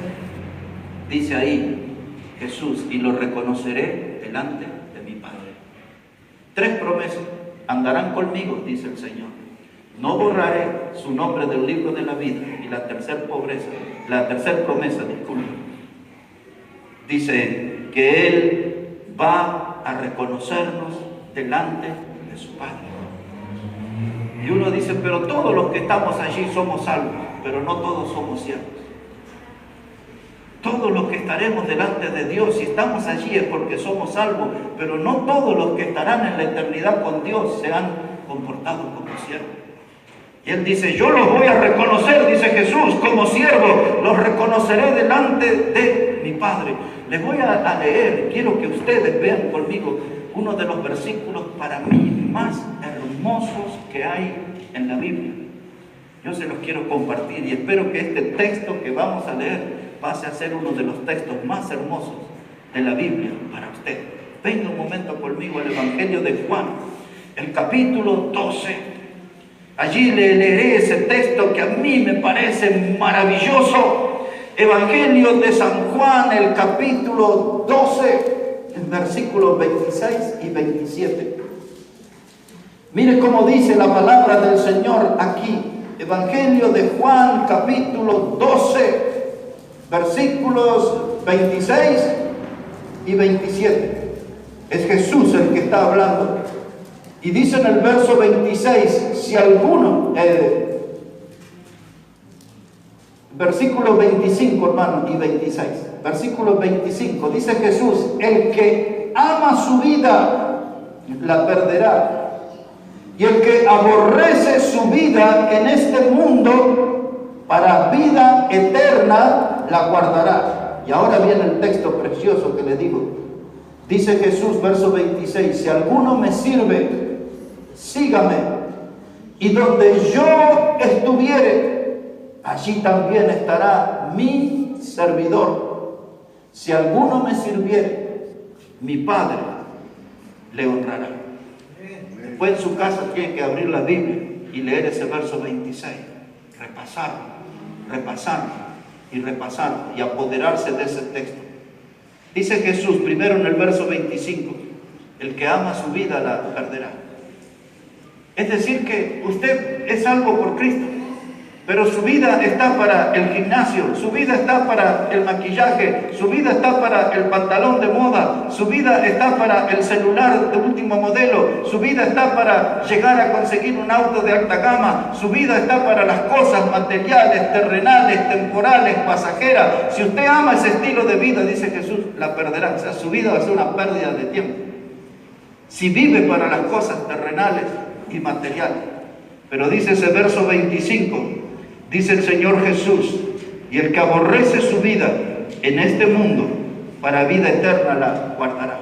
dice ahí Jesús, y lo reconoceré delante de mi Padre. Tres promesas, andarán conmigo, dice el Señor. No borraré su nombre del libro de la vida. Y la tercera promesa, dice que Él va a reconocernos delante de su Padre. Y uno dice, pero todos los que estamos allí somos salvos, pero no todos somos siervos. Todos los que estaremos delante de Dios, si estamos allí es porque somos salvos, pero no todos los que estarán en la eternidad con Dios se han comportado como siervos. Y Él dice, yo los voy a reconocer, dice Jesús, como siervos, los reconoceré delante de mi Padre. Les voy a leer, quiero que ustedes vean conmigo uno de los versículos para mí más hermosos que hay en la Biblia. Yo se los quiero compartir y espero que este texto que vamos a leer pase a ser uno de los textos más hermosos de la Biblia para usted. Venga un momento conmigo al Evangelio de Juan, el capítulo 12. Allí le leeré ese texto que a mí me parece maravilloso. Evangelio de San Juan, el capítulo 12. Versículos 26 y 27. Mire cómo dice la palabra del Señor aquí. Evangelio de Juan, capítulo 12, versículos 26 y 27. Es Jesús el que está hablando. Y dice en el verso 26, si alguno, versículo 25, hermano, y 26. Versículo 25, dice Jesús, el que ama su vida, la perderá. Y el que aborrece su vida en este mundo, para vida eterna, la guardará. Y ahora viene el texto precioso que le digo. Dice Jesús, verso 26, si alguno me sirve, sígame. Y donde yo estuviere, allí también estará mi servidor. Si alguno me sirviere, mi Padre le honrará. Después en su casa tiene que abrir la Biblia y leer ese verso 26, repasarlo y apoderarse de ese texto. Dice Jesús primero en el verso 25, el que ama su vida la perderá. Es decir, que usted es salvo por Cristo, pero su vida está para el gimnasio, su vida está para el maquillaje, su vida está para el pantalón de moda, su vida está para el celular de último modelo, su vida está para llegar a conseguir un auto de alta gama, su vida está para las cosas materiales, terrenales, temporales, pasajeras. Si usted ama ese estilo de vida, dice Jesús, la perderá. O sea, su vida va a ser una pérdida de tiempo. Si vive para las cosas terrenales y materiales. Pero dice ese verso 25, dice el Señor Jesús, y el que aborrece su vida en este mundo, para vida eterna la guardará.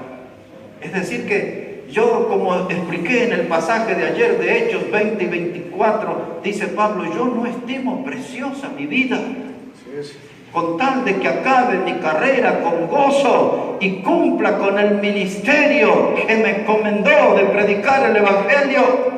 Es decir que yo, como expliqué en el pasaje de ayer de Hechos 20 y 24, dice Pablo, yo no estimo preciosa mi vida, con tal de que acabe mi carrera con gozo y cumpla con el ministerio que me encomendó de predicar el Evangelio.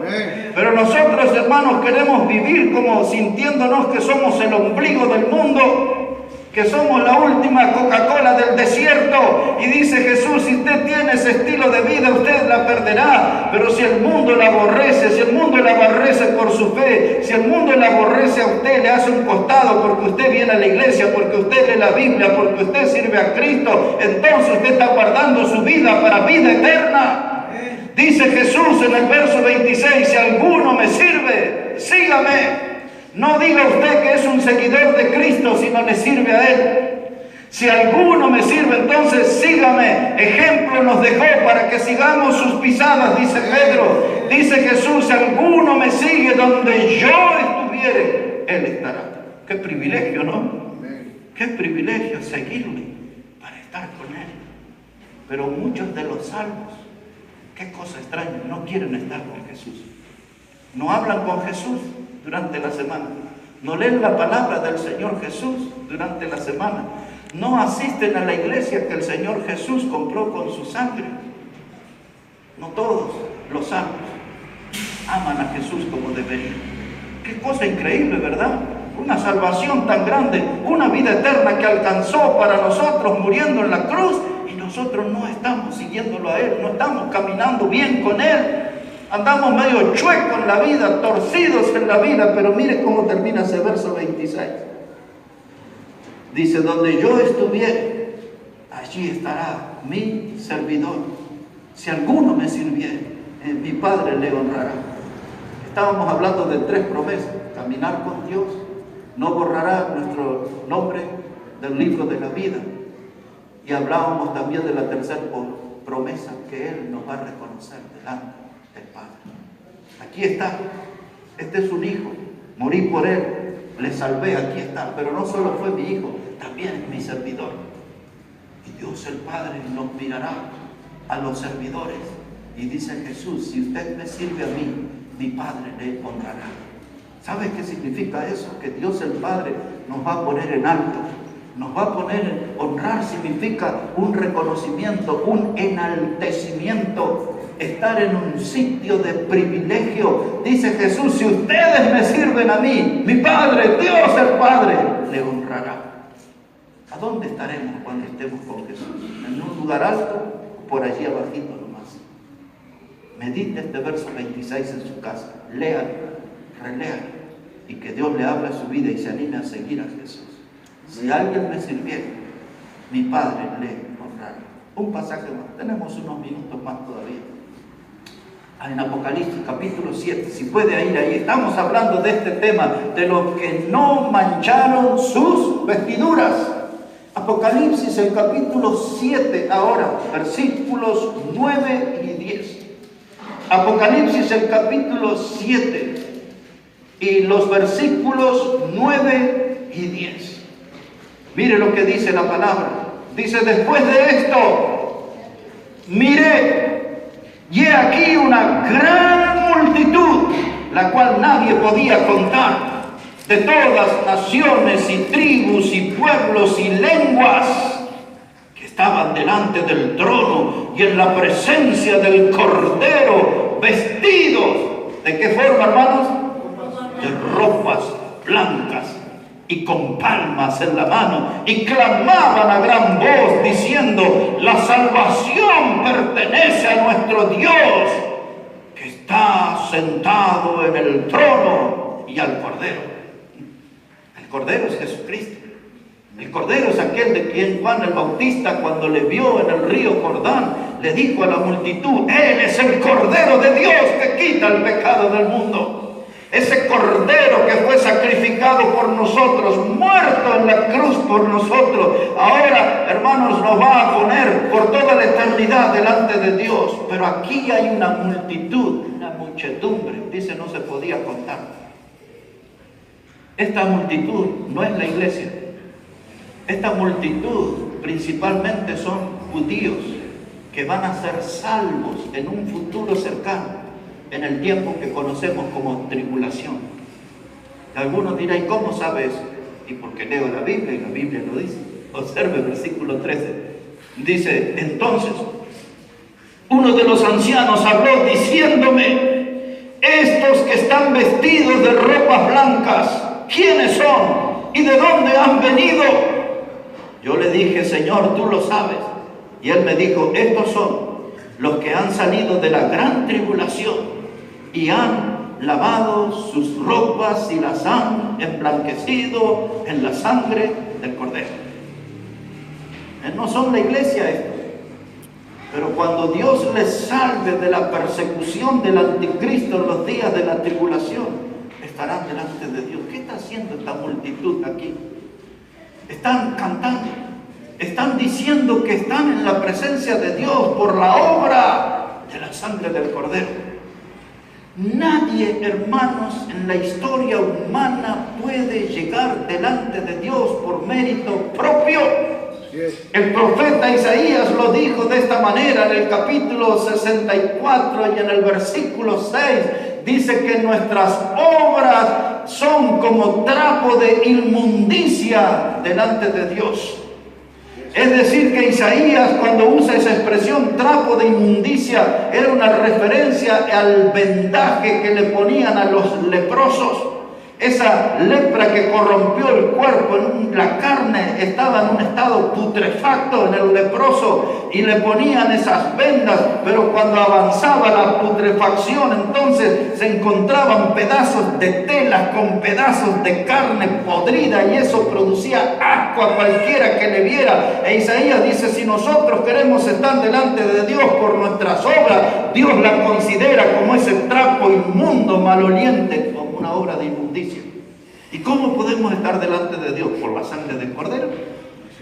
Pero nosotros, hermanos, queremos vivir como sintiéndonos que somos el ombligo del mundo, que somos la última Coca-Cola del desierto. Y dice Jesús, si usted tiene ese estilo de vida, usted la perderá. Pero si el mundo la aborrece, si el mundo la aborrece por su fe, si el mundo la aborrece a usted, le hace un costado porque usted viene a la iglesia, porque usted lee la Biblia, porque usted sirve a Cristo, entonces usted está guardando su vida para vida eterna. Dice Jesús en el verso 26, si alguno me sirve, sígame. No diga usted que es un seguidor de Cristo si no le sirve a Él. Si alguno me sirve, entonces sígame. Ejemplo nos dejó para que sigamos sus pisadas, dice Pedro. Dice Jesús, si alguno me sigue donde yo estuviere, Él estará. Qué privilegio, ¿no? Qué privilegio seguirle para estar con Él. Pero muchos de los salvos, qué cosa extraña, no quieren estar con Jesús. No hablan con Jesús durante la semana. No leen la palabra del Señor Jesús durante la semana. No asisten a la iglesia que el Señor Jesús compró con su sangre. No todos los salvos aman a Jesús como deberían. Qué cosa increíble, ¿verdad? Una salvación tan grande, una vida eterna que alcanzó para nosotros muriendo en la cruz, y nosotros no estamos siguiéndolo a Él, no estamos caminando bien con Él. Andamos medio chuecos en la vida, torcidos en la vida, pero mire cómo termina ese verso 26. Dice, donde yo estuviere, allí estará mi servidor. Si alguno me sirviere, mi Padre le honrará. Estábamos hablando de 3 promesas: caminar con Dios, no borrará nuestro nombre del libro de la vida. Y hablábamos también de la tercera promesa, que Él nos va a reconocer delante del Padre. Aquí está, este es un hijo, morí por Él, le salvé, aquí está. Pero no solo fue mi hijo, también es mi servidor. Y Dios el Padre nos mirará a los servidores. Y dice Jesús, si usted me sirve a mí, mi Padre le honrará. ¿Sabe qué significa eso? Que Dios el Padre nos va a poner en alto. Nos va a poner en honrar, significa un reconocimiento, un enaltecimiento. Estar en un sitio de privilegio. Dice Jesús, si ustedes me sirven a mí, mi Padre, Dios el Padre, le honrará. ¿A dónde estaremos cuando estemos con Jesús? ¿En un lugar alto o por allí abajito nomás? Medite este verso 26 en su casa. Léalo, reléalo, y que Dios le hable a su vida y se anime a seguir a Jesús. Si alguien me sirviera, mi Padre le honrará. Un pasaje más, tenemos unos minutos más todavía. En Apocalipsis capítulo 7, si puede ir ahí, estamos hablando de este tema, de los que no mancharon sus vestiduras. Apocalipsis, el capítulo 7 ahora, versículos 9 y 10. Apocalipsis, el capítulo 7 y los versículos 9 y 10. Mire lo que dice la palabra. Dice, después de esto, miré, y he aquí una gran multitud, la cual nadie podía contar, de todas naciones y tribus y pueblos y lenguas, que estaban delante del trono y en la presencia del Cordero, vestidos, ¿de qué forma, hermanos? De ropas blancas y con palmas en la mano, y clamaban a gran voz diciendo, la salvación pertenece a nuestro Dios, que está sentado en el trono y al Cordero. El Cordero es Jesucristo. El Cordero es aquel de quien Juan el Bautista, cuando le vio en el río Jordán, le dijo a la multitud: Él es el Cordero de Dios que quita el pecado del mundo. Ese Cordero que fue sacrificado por nosotros, muerto en la cruz por nosotros, ahora, hermanos, nos va a poner por toda la eternidad delante de Dios. Pero aquí hay una multitud, una muchedumbre, dice, no se podía contar. Esta multitud no es la iglesia. Esta multitud principalmente son judíos que van a ser salvos en un futuro cercano, en el tiempo que conocemos como tribulación. Algunos dirán: ¿y cómo sabes? Y porque leo la Biblia y la Biblia lo dice. Observe el versículo 13. Dice: entonces uno de los ancianos habló diciéndome: estos que están vestidos de ropas blancas, ¿quiénes son? ¿Y de dónde han venido? Yo le dije: Señor, tú lo sabes. Y él me dijo: estos son los que han salido de la gran tribulación y han lavado sus ropas y las han emblanquecido en la sangre del Cordero. No son la iglesia estos. Pero cuando Dios les salve de la persecución del anticristo en los días de la tribulación, estarán delante de Dios. ¿Qué está haciendo esta multitud aquí? Están cantando, están diciendo que están en la presencia de Dios por la obra de la sangre del Cordero. Nadie, hermanos, en la historia humana puede llegar delante de Dios por mérito propio. El profeta Isaías lo dijo de esta manera en el capítulo 64 y en el versículo 6. Dice que nuestras obras son como trapo de inmundicia delante de Dios. Es decir, que Isaías, cuando usa esa expresión trapo de inmundicia, era una referencia al vendaje que le ponían a los leprosos. Esa lepra que corrompió el cuerpo, la carne estaba en un estado putrefacto en el leproso y le ponían esas vendas, pero cuando avanzaba la putrefacción, entonces se encontraban pedazos de tela con pedazos de carne podrida y eso producía asco a cualquiera que le viera. E Isaías dice: si nosotros queremos estar delante de Dios por nuestras obras, Dios la considera como ese trapo inmundo, maloliente, como una obra de inmundicia. ¿Y cómo podemos estar delante de Dios? Por la sangre del Cordero.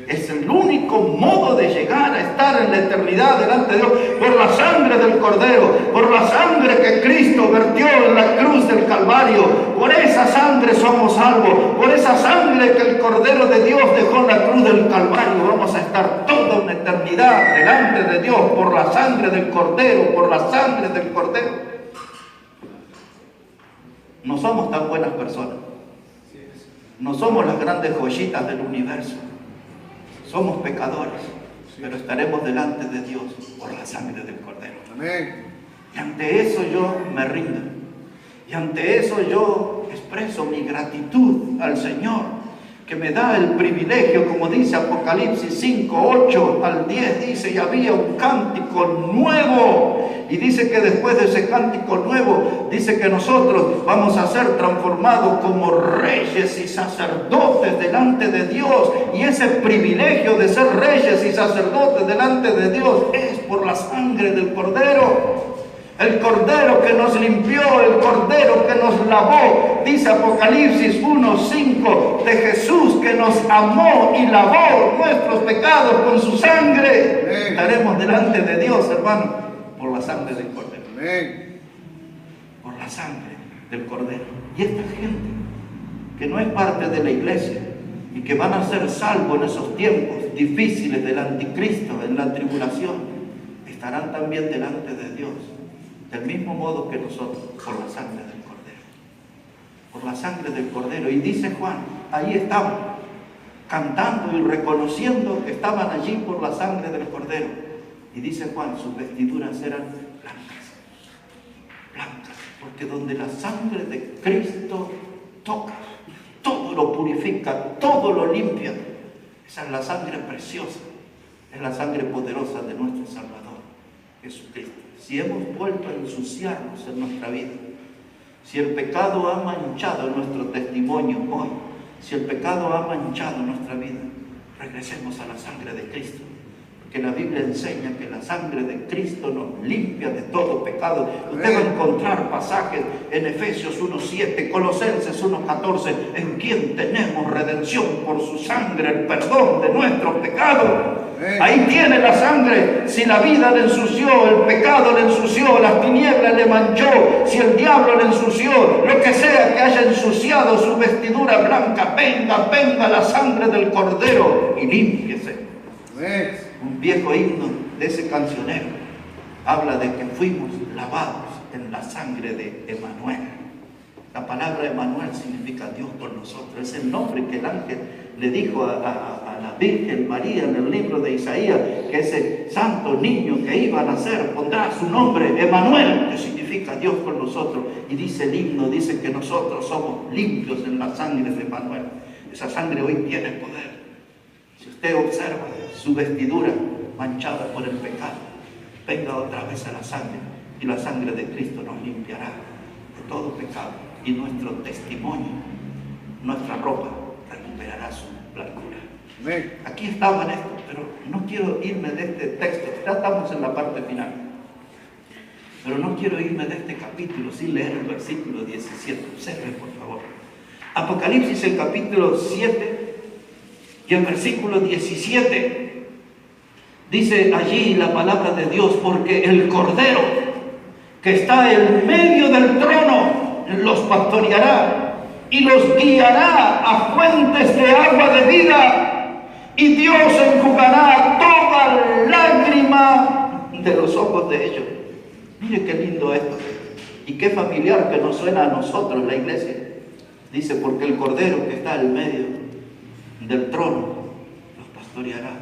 Es el único modo de llegar a estar en la eternidad delante de Dios, por la sangre del Cordero, por la sangre que Cristo vertió en la cruz del Calvario. Por esa sangre somos salvos, por esa sangre que el Cordero de Dios dejó en la cruz del Calvario. Vamos a estar toda una eternidad delante de Dios por la sangre del Cordero, por la sangre del Cordero. No somos tan buenas personas. No somos las grandes joyitas del universo. Somos pecadores, pero estaremos delante de Dios por la sangre del Cordero. Amén. Y ante eso yo me rindo. Y ante eso yo expreso mi gratitud al Señor, que me da el privilegio, como dice Apocalipsis 5, 8 al 10, dice: y había un cántico nuevo. Y dice que después de ese cántico nuevo, dice que nosotros vamos a ser transformados como reyes y sacerdotes delante de Dios. Y ese privilegio de ser reyes y sacerdotes delante de Dios es por la sangre del Cordero. El Cordero que nos limpió, el Cordero que nos lavó. Dice Apocalipsis 1:5 de Jesús, que nos amó y lavó nuestros pecados con su sangre. Amén. Estaremos delante de Dios, hermano, por la sangre del Cordero. Amén. Por la sangre del Cordero. Y esta gente que no es parte de la iglesia y que van a ser salvos en esos tiempos difíciles del anticristo, en la tribulación, estarán también delante de Dios. Del mismo modo que nosotros, por la sangre del Cordero. Por la sangre del Cordero. Y dice Juan, ahí estaban, cantando y reconociendo que estaban allí por la sangre del Cordero. Y dice Juan, sus vestiduras eran blancas. Blancas. Porque donde la sangre de Cristo toca, todo lo purifica, todo lo limpia. Esa es la sangre preciosa. Es la sangre poderosa de nuestro Salvador, Jesucristo. si hemos vuelto a ensuciarnos en nuestra vida, si el pecado ha manchado nuestro testimonio hoy, si el pecado ha manchado nuestra vida, regresemos a la sangre de Cristo. Porque la Biblia enseña que la sangre de Cristo nos limpia de todo pecado. Usted va a encontrar pasajes en Efesios 1:7, Colosenses 1:14, en quien tenemos redención por su sangre, el perdón de nuestros pecados. Ahí tiene la sangre. Si la vida le ensució, el pecado le ensució, las tinieblas le manchó, si el diablo le ensució, lo que sea que haya ensuciado su vestidura blanca, venga la sangre del Cordero y límpiese. Un viejo himno de ese cancionero habla de que fuimos lavados en la sangre de Emanuel. La palabra Emanuel significa Dios con nosotros. Es el nombre que el ángel le dijo a la Virgen María en el libro de Isaías, que ese santo niño que iba a nacer pondrá su nombre Emanuel, que significa Dios con nosotros. Y dice el himno, dice que nosotros somos limpios en la sangre de Emanuel. Esa sangre hoy tiene poder. Si usted observa su vestidura manchada por el pecado, venga otra vez a la sangre, y la sangre de Cristo nos limpiará de todo pecado, y nuestro testimonio, nuestra ropa, recuperará su blancura. Aquí estaba en esto, pero no quiero irme de este texto. Ya estamos en la parte final, pero no quiero irme de este capítulo sin leer el versículo 17. Observen, por favor. Apocalipsis, el capítulo 7 y el versículo 17, dice allí la palabra de Dios: porque el Cordero que está en medio del trono los pastoreará y los guiará a fuentes de agua de vida, y Dios enjugará toda lágrima de los ojos de ellos. Mire qué lindo esto, y qué familiar que nos suena a nosotros la iglesia. Dice: porque el Cordero que está en medio del trono los pastoreará.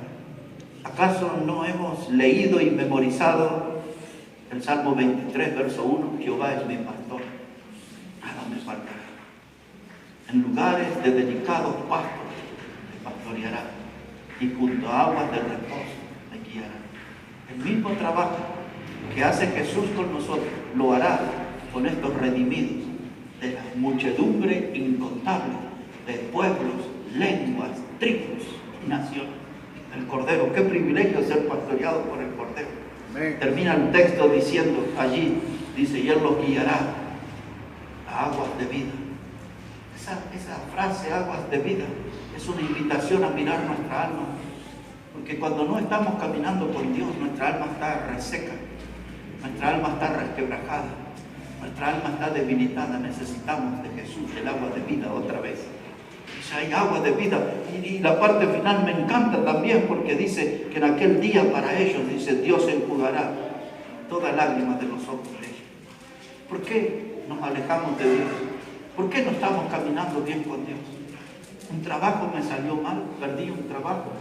¿Acaso no hemos leído y memorizado el Salmo 23, verso 1? Jehová es mi pastor, nada me faltará. En lugares de delicados pastos me pastoreará, y junto a aguas de reposo me guiará. El mismo trabajo que hace Jesús con nosotros lo hará con estos redimidos de la muchedumbre incontable de pueblos, lenguas, tribus y naciones. El Cordero, qué privilegio ser pastoreado por el Cordero. Termina el texto diciendo allí, dice: y Él los guiará a aguas de vida. Esa frase, aguas de vida, es una invitación a mirar nuestra alma, porque cuando no estamos caminando con Dios, nuestra alma está reseca, nuestra alma está resquebrajada, nuestra alma está debilitada. Necesitamos de Jesús, el agua de vida, otra vez. Hay agua de vida. Y la parte final me encanta también, porque dice que en aquel día para ellos, dice, Dios enjugará toda lágrima de los ojos de ellos. ¿Por qué nos alejamos de Dios? ¿Por qué no estamos caminando bien con Dios? Un trabajo me salió mal, perdí un trabajo.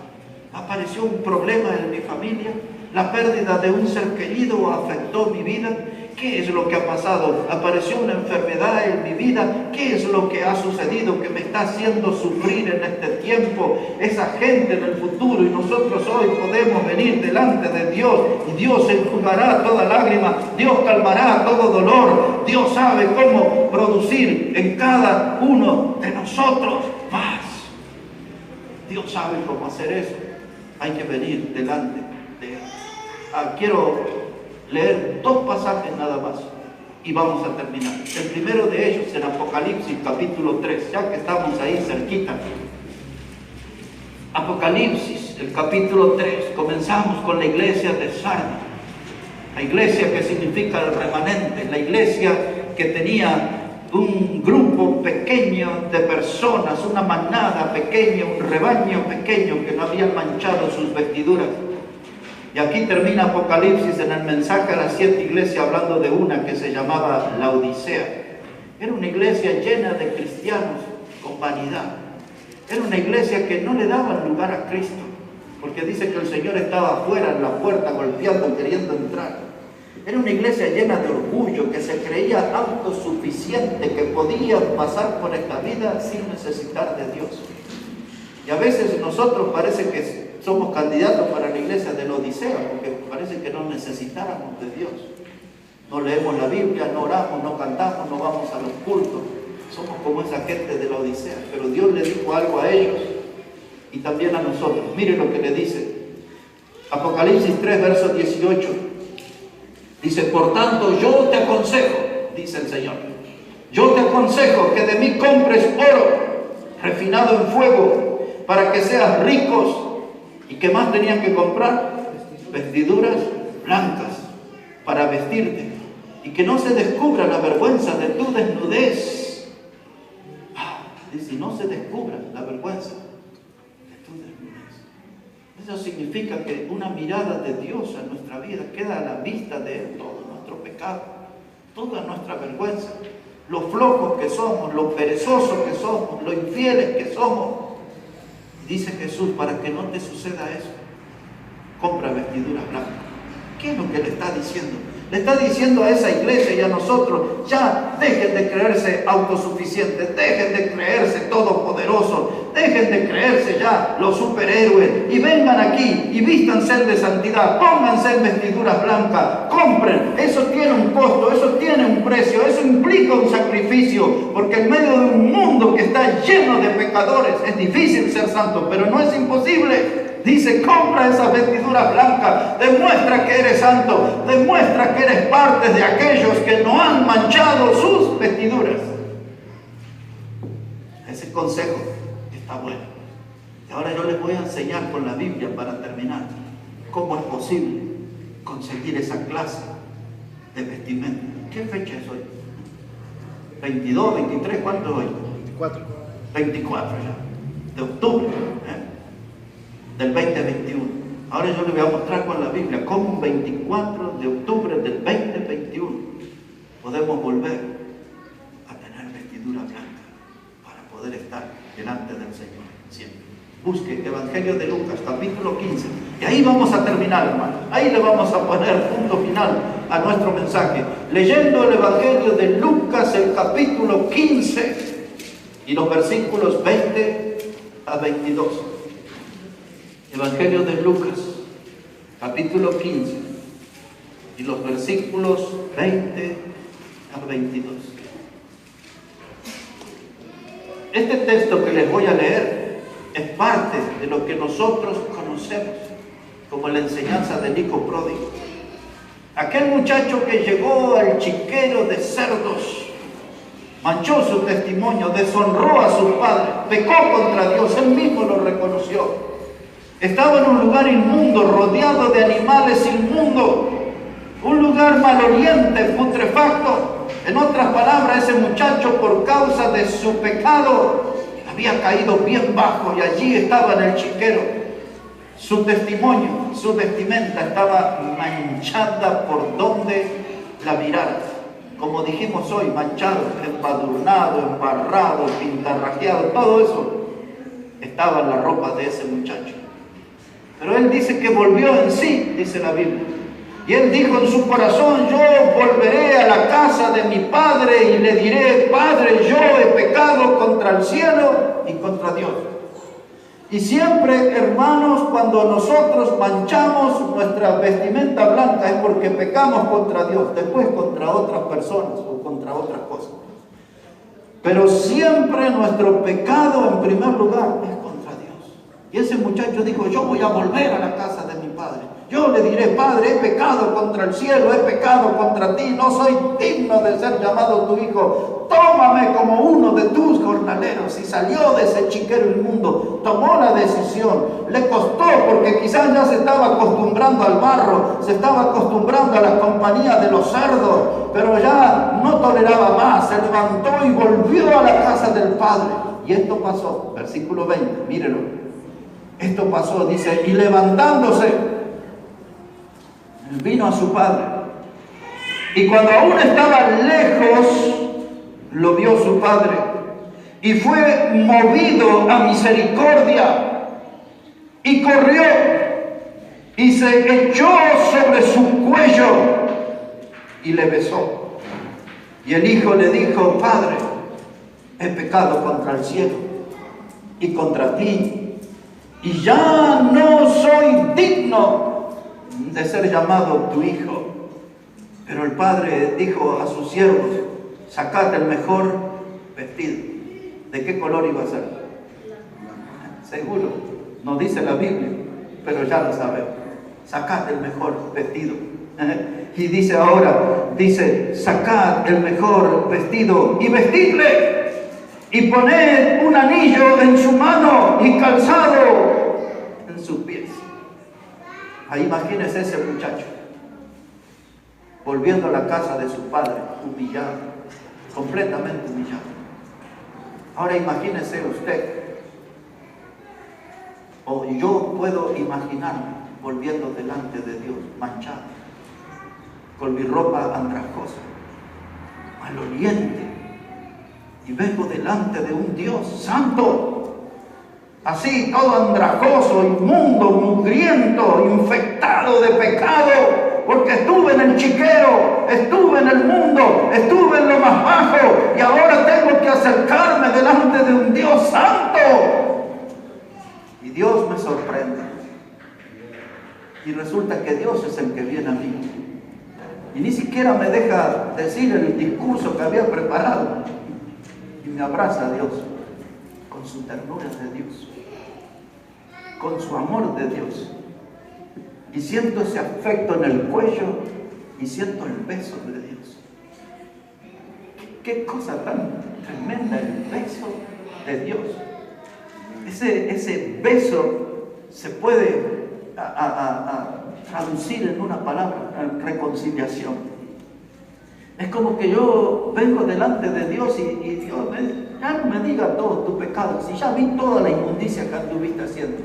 Apareció un problema en mi familia, la pérdida de un ser querido afectó mi vida. ¿Qué es lo que ha pasado? Apareció una enfermedad en mi vida. ¿Qué es lo que ha sucedido que me está haciendo sufrir en este tiempo? Esa gente en el futuro, y nosotros hoy podemos venir delante de Dios, y Dios enjugará toda lágrima, Dios calmará todo dolor. Dios sabe cómo producir en cada uno de nosotros paz. Dios sabe cómo hacer eso. Hay que venir delante de Él. Quiero leer dos pasajes nada más y vamos a terminar. El primero de ellos en Apocalipsis capítulo 3, ya que estamos ahí cerquita. Apocalipsis, el capítulo 3, comenzamos con la iglesia de Sardis, la iglesia que significa el remanente, la iglesia que tenía un grupo pequeño de personas, una manada pequeña, un rebaño pequeño que no habían manchado sus vestiduras. Y aquí termina Apocalipsis en el mensaje a las 7 iglesias, hablando de una que se llamaba Laodicea. Era una iglesia llena de cristianos con vanidad. Era una iglesia que no le daban lugar a Cristo, porque dice que el Señor estaba afuera en la puerta golpeando, queriendo entrar. Era una iglesia llena de orgullo, que se creía autosuficiente, que podía pasar por esta vida sin necesitar de Dios. Y a veces nosotros parece que somos candidatos para la iglesia de la Odisea, porque parece que no necesitáramos de Dios. No leemos la Biblia, no oramos, no cantamos, no vamos a los cultos. Somos como esa gente de la Odisea. Pero Dios le dijo algo a ellos y también a nosotros. Mire lo que le dice. Apocalipsis 3, verso 18. Dice, por tanto yo te aconsejo, dice el Señor, yo te aconsejo que de mí compres oro refinado en fuego para que seas ricos. ¿Y qué más tenían que comprar? Vestiduras blancas para vestirte y que no se descubra la vergüenza de tu desnudez. Dice, no se descubra la vergüenza de tu desnudez. Eso significa que una mirada de Dios a nuestra vida queda a la vista de Él todo nuestro pecado, toda nuestra vergüenza, lo flojos que somos, lo perezosos que somos, lo infieles que somos. Dice Jesús, para que no te suceda eso, compra vestiduras blancas. ¿Qué es lo que le está diciendo? Le está diciendo a esa iglesia y a nosotros, ya dejen de creerse autosuficientes, dejen de creerse todopoderosos, dejen de creerse ya los superhéroes y vengan aquí y vístanse de santidad, pónganse en vestiduras blancas, compren. Eso tiene un costo, eso tiene un precio, eso implica un sacrificio, porque en medio de un mundo que está lleno de pecadores es difícil ser santo, pero no es imposible. Dice, compra esas vestiduras blancas, demuestra que eres santo, demuestra que eres parte de aquellos que no han manchado sus vestiduras. Ese consejo está bueno. Y ahora yo les voy a enseñar con la Biblia para terminar cómo es posible conseguir esa clase de vestimenta. ¿Qué fecha es hoy? 22, 23, ¿cuánto es hoy? 24 ya, de octubre, del 2021. Ahora yo les voy a mostrar con la Biblia cómo un 24 de octubre del 2021 podemos volver a tener vestidura blanca para poder estar delante del Señor siempre. Busque Evangelio de Lucas, capítulo 15, y ahí vamos a terminar, hermano. Ahí le vamos a poner punto final a nuestro mensaje, leyendo el Evangelio de Lucas, el capítulo 15 y los versículos 20 a 22. Evangelio de Lucas, capítulo 15, y los versículos 20 a 22. Este texto que les voy a leer es parte de lo que nosotros conocemos como la enseñanza del hijo pródigo. Aquel muchacho que llegó al chiquero de cerdos, manchó su testimonio, deshonró a sus padres, pecó contra Dios, él mismo lo reconoció. Estaba en un lugar inmundo, rodeado de animales inmundos, un lugar maloliente, putrefacto. En otras palabras, ese muchacho, por causa de su pecado, había caído bien bajo y allí estaba en el chiquero. Su testimonio, su vestimenta estaba manchada por donde la mirara. Como dijimos hoy, manchado, empadurnado, embarrado, pintarrajeado, todo eso estaba en la ropa de ese muchacho. Pero él dice que volvió en sí, dice la Biblia. Y él dijo en su corazón, yo volveré a la casa de mi padre y le diré, Padre, yo he pecado contra el cielo y contra Dios. Y siempre, hermanos, cuando nosotros manchamos nuestra vestimenta blanca es porque pecamos contra Dios, después contra otras personas o contra otras cosas. Pero siempre nuestro pecado en primer lugar es contra Dios. Y ese muchacho dijo, yo voy a volver a la casa de mi padre. Yo le diré, Padre, he pecado contra el cielo, he pecado contra ti, no soy digno de ser llamado tu hijo. Tómame como uno de tus jornaleros. Y salió de ese chiquero inmundo, tomó la decisión. Le costó porque quizás ya se estaba acostumbrando al barro, se estaba acostumbrando a la compañía de los cerdos, pero ya no toleraba más, se levantó y volvió a la casa del Padre. Y esto pasó, versículo 20, mírenlo. Esto pasó, dice, y levantándose, vino a su padre, y cuando aún estaba lejos, lo vio su padre, y fue movido a misericordia, y corrió, y se echó sobre su cuello, y le besó. Y el hijo le dijo, Padre, he pecado contra el cielo, y contra ti, y ya no soy digno de ser llamado tu hijo. Pero el padre dijo a sus siervos, sacad el mejor vestido. ¿De qué color iba a ser? Seguro, no dice la Biblia, pero ya lo sabemos. Sacad el mejor vestido. Y dice ahora, sacad el mejor vestido y vestidle. Y poned un anillo en su mano y calzado en sus pies. Ahí imagínese ese muchacho volviendo a la casa de su padre, humillado, completamente humillado. Ahora imagínese usted, o yo puedo imaginarme volviendo delante de Dios, manchado, con mi ropa andrajosa, maloliente, y vengo delante de un Dios santo, así todo andrajoso, inmundo, mugriento, infectado de pecado, porque estuve en el chiquero, estuve en el mundo, estuve en lo más bajo, y ahora tengo que acercarme delante de un Dios santo. Y Dios me sorprende. Y resulta que Dios es el que viene a mí. Y ni siquiera me deja decir el discurso que había preparado. Y me abraza a Dios, con su ternura de Dios, con su amor de Dios. Y siento ese afecto en el cuello y siento el beso de Dios. Qué cosa tan tremenda el beso de Dios. Ese beso se puede traducir en una palabra, reconciliación. Es como que yo vengo delante de Dios y Dios ya no me diga todos tus pecados, si ya vi toda la inmundicia que anduviste haciendo.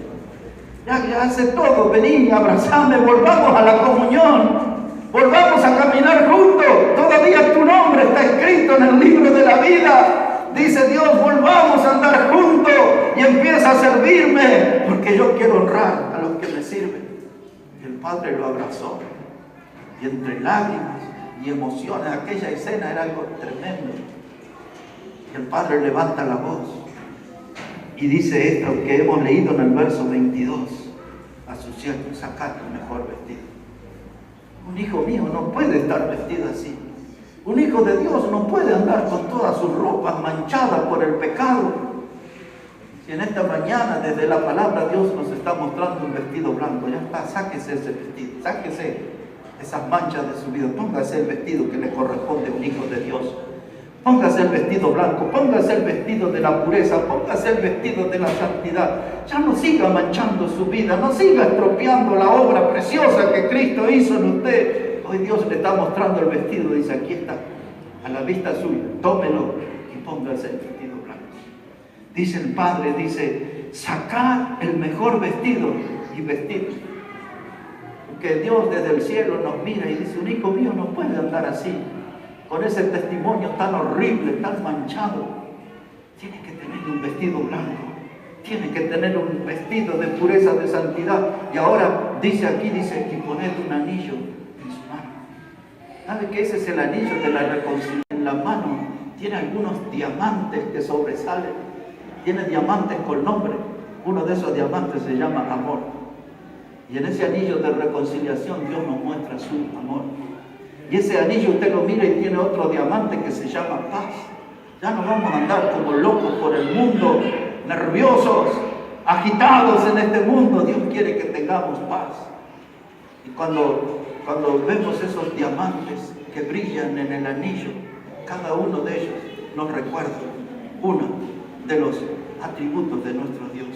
Ya hace todo, vení, abrazame, volvamos a la comunión, volvamos a caminar juntos, todavía tu nombre está escrito en el libro de la vida. Dice Dios, volvamos a andar juntos y empieza a servirme, porque yo quiero honrar a los que me sirven. Y el Padre lo abrazó, y entre lágrimas y emociones, aquella escena era algo tremendo. Y el Padre levanta la voz y dice esto que hemos leído en el verso 22, a sus siervos, sacad el mejor vestido. Un hijo mío no puede estar vestido así. Un hijo de Dios no puede andar con todas sus ropas manchadas por el pecado. Si en esta mañana desde la palabra Dios nos está mostrando un vestido blanco, ya está, sáquese ese vestido, sáquese esas manchas de su vida, póngase el vestido que le corresponde a un hijo de Dios. Póngase el vestido blanco, póngase el vestido de la pureza, póngase el vestido de la santidad. Ya no siga manchando su vida, no siga estropeando la obra preciosa que Cristo hizo en usted. Hoy Dios le está mostrando el vestido, dice, aquí está, a la vista suya, tómelo y póngase el vestido blanco. Dice el Padre, dice, sacad el mejor vestido y vestidlo. Porque Dios desde el cielo nos mira y dice, un hijo mío no puede andar así, con ese testimonio tan horrible, tan manchado. Tiene que tener un vestido blanco, tiene que tener un vestido de pureza, de santidad. Y ahora dice aquí, y poned un anillo en su mano. ¿Sabe que ese es el anillo de la reconciliación? En la mano tiene algunos diamantes que sobresalen, tiene diamantes con nombre. Uno de esos diamantes se llama amor. Y en ese anillo de reconciliación Dios nos muestra su amor. Y ese anillo usted lo mira y tiene otro diamante que se llama paz. Ya no vamos a andar como locos por el mundo, nerviosos, agitados en este mundo. Dios quiere que tengamos paz. Y cuando vemos esos diamantes que brillan en el anillo, cada uno de ellos nos recuerda uno de los atributos de nuestro Dios.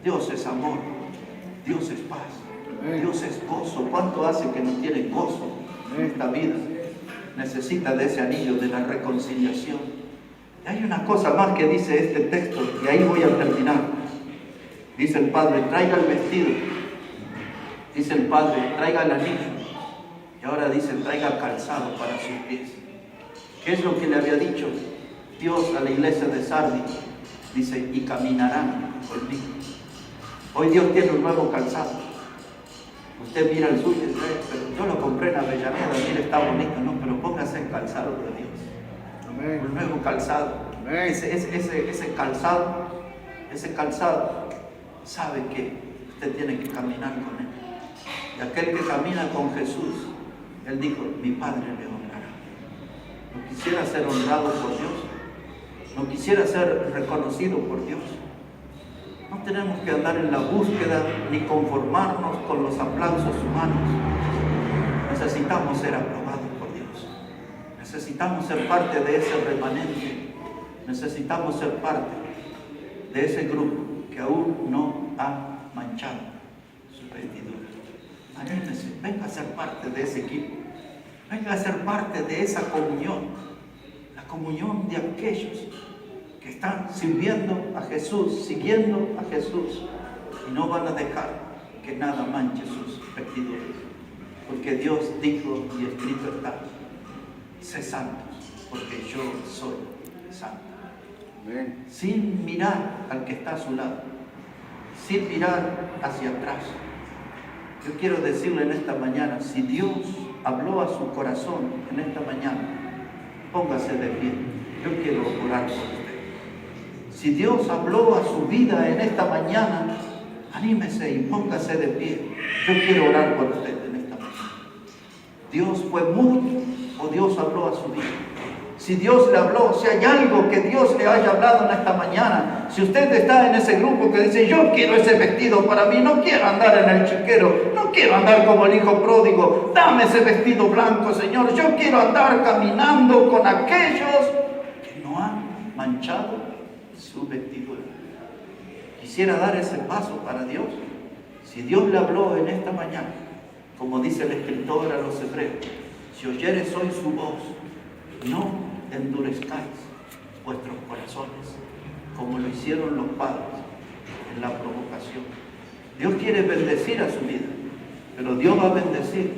Dios es amor, Dios es paz, Dios es gozo. ¿Cuánto hace que no tiene gozo en esta vida? Necesita de ese anillo de la reconciliación. Y hay una cosa más que dice este texto, y ahí voy a terminar. Dice el Padre, traiga el vestido. Dice el Padre, traiga el anillo. Y ahora dice, traiga calzado para sus pies. ¿Qué es lo que le había dicho Dios a la iglesia de Sardis? Dice, y caminarán conmigo. Hoy Dios tiene un nuevo calzado. Usted mira el suyo y dice, pero yo lo compré en Avellaneda, mire, está bonito. No, pero póngase el calzado de Dios. Amén. Un nuevo calzado. Amén. Ese calzado sabe que usted tiene que caminar con él. Y aquel que camina con Jesús Él dijo, mi Padre le honrará. No quisiera ser honrado por Dios. No quisiera ser reconocido por Dios. No tenemos que andar en la búsqueda ni conformarnos con los aplausos humanos. Necesitamos ser aprobados por Dios. Necesitamos ser parte de ese remanente. Necesitamos ser parte de ese grupo que aún no ha manchado su vestidura. Anímese, venga a ser parte de ese equipo. Venga a ser parte de esa comunión. La comunión de aquellos que están sirviendo a Jesús, siguiendo a Jesús, y no van a dejar que nada manche sus vestiduras. Porque Dios dijo y escrito está, sé santos, porque yo soy santo. Amén. Sin mirar al que está a su lado, sin mirar hacia atrás. Yo quiero decirle en esta mañana, si Dios habló a su corazón en esta mañana, póngase de pie. Yo quiero orar por usted. Si Dios habló a su vida en esta mañana, anímese y póngase de pie. Yo quiero orar por usted en esta mañana. Dios fue mudo o Dios habló a su vida. Si Dios le habló, si hay algo que Dios le haya hablado en esta mañana, si usted está en ese grupo que dice, yo quiero ese vestido para mí, no quiero andar en el chiquero, no quiero andar como el hijo pródigo, dame ese vestido blanco, Señor, yo quiero andar caminando con aquellos que no han manchado su vestidura. Quisiera dar ese paso para Dios. Si Dios le habló en esta mañana, como dice el escritor a los hebreos, si oyeres hoy su voz, no endurezcáis vuestros corazones, como lo hicieron los padres en la provocación. Dios quiere bendecir a su vida, pero Dios va a bendecir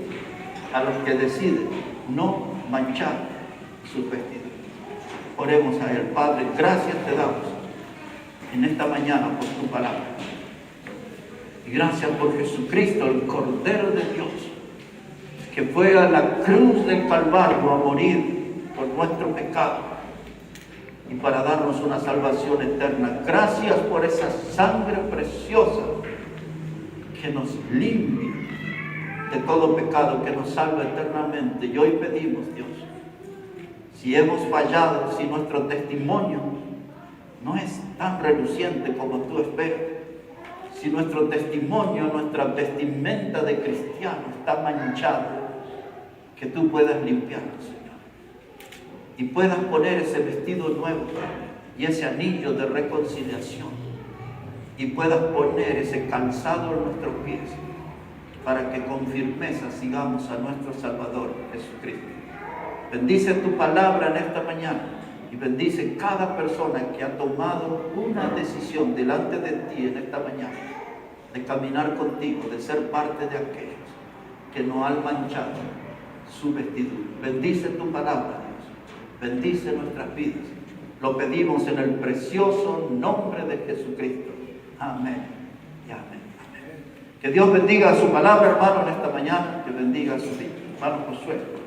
a los que deciden no manchar sus vestidos. Oremos a Él. Padre, gracias te damos en esta mañana por tu palabra. Y gracias por Jesucristo, el Cordero de Dios, que fue a la cruz del Calvario a morir por nuestro pecado y para darnos una salvación eterna. Gracias por esa sangre preciosa que nos limpia de todo pecado, que nos salva eternamente. Y hoy pedimos, Dios, si hemos fallado, si nuestro testimonio no es tan reluciente como tú esperas, si nuestro testimonio, nuestra vestimenta de cristiano está manchada, que tú puedas limpiarnos, Señor, y puedas poner ese vestido nuevo y ese anillo de reconciliación, y puedas poner ese calzado en nuestros pies para que con firmeza sigamos a nuestro Salvador Jesucristo. Bendice tu palabra en esta mañana y bendice cada persona que ha tomado una decisión delante de ti en esta mañana de caminar contigo, de ser parte de aquellos que no han manchado su vestidura. Bendice tu palabra, Dios. Bendice nuestras vidas. Lo pedimos en el precioso nombre de Jesucristo. Amén y amén. Amén. Que Dios bendiga su palabra, hermano, en esta mañana. Que bendiga su vida. Hermano Josué.